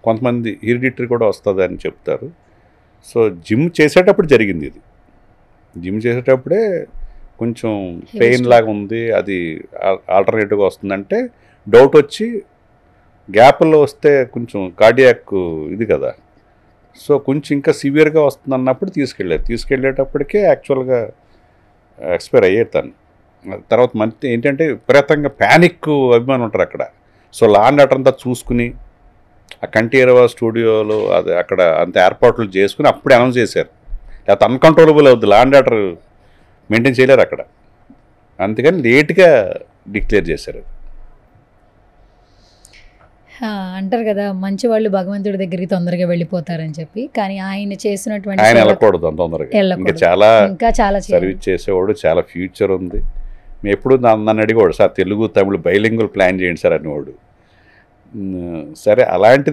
కొంతమంది హెరిడిటరీ కూడా వస్తుంది అని చెప్తారు. సో జిమ్ చేసేటప్పుడు జరిగింది ఇది. జిమ్ చేసేటప్పుడే కొంచెం పెయిన్ లాగా ఉంది, అది ఆల్టర్నేటివ్గా వస్తుందంటే డౌట్ వచ్చి గ్యాప్లో వస్తే కొంచెం కార్డియాక్ ఇది కదా, సో కొంచెం ఇంకా సివియర్గా వస్తుంది అన్నప్పుడు తీసుకెళ్ళేటప్పటికే యాక్చువల్గా ఎక్స్పైర్ అయ్యేది తను. తర్వాత మంచి ఏంటంటే విపరీతంగా ప్యానిక్ అభిమానం ఉంటారు అక్కడ. సో లాండ్ ఆర్డర్ అంతా చూసుకుని ఆ కంఠీరవ స్టూడియోలో అది అక్కడ అంత ఏర్పాట్లు చేసుకుని అప్పుడే అనౌన్స్ చేశారు. లేకపోతే అన్కంట్రోలబుల్ అవుద్ది, లాండ్ ఆర్డర్ మెయింటైన్ చేయలేరు అక్కడ. అందుకని లేట్గా డిక్లేర్ చేశారు. అంటారు కదా మంచి వాళ్ళు భగవంతుడి దగ్గరికి తొందరగా వెళ్ళిపోతారని చెప్పి, కానీ ఆయన చేసినటువంటి ఆయన వెళ్ళకూడదు అంత తొందరగా. ఇంకా చాలా సర్వీస్ చేసేవాడు, చాలా ఫ్యూచర్ ఉంది. మేము ఎప్పుడు నన్ను అడిగేవాడు, సార్ తెలుగు తమిళ బైలింగువల్ ప్లాన్ చేయండి సార్ అనేవాడు. సరే అలాంటి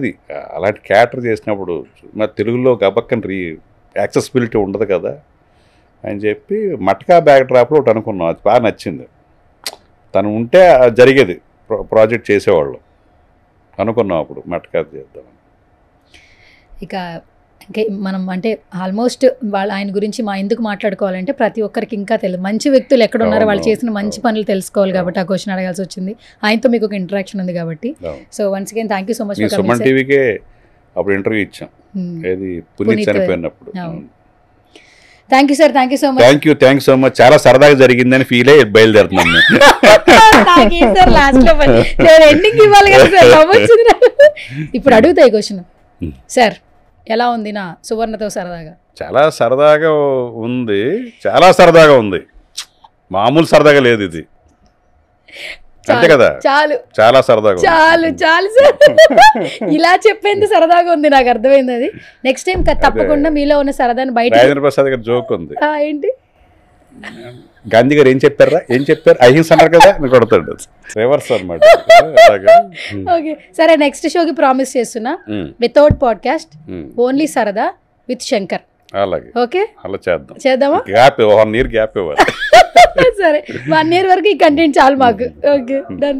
క్యారెక్టర్ చేసినప్పుడు మరి తెలుగులో గబక్కని యాక్సెసిబిలిటీ ఉండదు కదా అని చెప్పి మట్కా బ్యాక్ డ్రాప్లో ఒకటి అనుకున్నాం. అది బాగా నచ్చింది. తను ఉంటే జరిగేది, ప్రాజెక్ట్ చేసేవాళ్ళు అనుకున్నాం. అప్పుడు మట్కా చేద్దాం. ఇక మనం అంటే ఆల్మోస్ట్ ఆయన గురించి ఎందుకు మాట్లాడుకోవాలంటే ప్రతి ఒక్కరికి ఇంకా తెలియదు మంచి వ్యక్తులు ఎక్కడ ఉన్నారో, వాళ్ళు చేసిన మంచి పనులు తెలుసుకోవాలి కాబట్టి ఆ క్వశ్చన్ అడగాల్సి వచ్చింది. ఆయనతో మీకు ఒక ఇంటరాక్షన్ ఉంది కాబట్టి. So once again thank you so much. Suman TVK అప్పుడు ఇంటర్వ్యూ ఇచ్చాం, ఏది పునీత్ చనిపోయినప్పుడు. Thank you sir, thank you so much. Thank you so much. చాలా సరదాగా జరిగిందని ఫీల్ అయ్యి బయలుదేరుతున్నాను. ఇప్పుడు అడుగుతాయి క్వశ్చన్ సార్, ఎలా ఉంది నా సువర్ణతో సరదాగా? చాలా సరదాగా ఉంది, మామూలు సరదాగా లేదు ఇది, అంతే కదా. చాలా సరదాగా, చాలు సార్. ఇలా చెప్పేందుకు సరదాగా ఉంది, నాకు అర్థమైంది. అది నెక్స్ట్ టైం తప్పకుండా మీలో ఉన్న సరదాని బయట. రాజేంద్ర ప్రసాద్ గారు జోక్ ఉంది, ఏంటి గాంధీ గారు ఏం చెప్పారు, అహింస అన్నారు కదా, కొడతాడు. రివర్స్ అన్నమాట. ఓకే సరే, నెక్స్ట్ షోకి ప్రామిస్ చేస్తున్నా, వితౌట్ పాడ్కాస్ట్, ఓన్లీ సరదా విత్ శంకర్. అలాగే, ఓకే అలా చేద్దామా? గ్యాప్ 1 year గ్యాప్ ఇవ్వాలి. సరే 1 year వరకు ఈ కంటెంట్ చాలు మాకు. Okay done.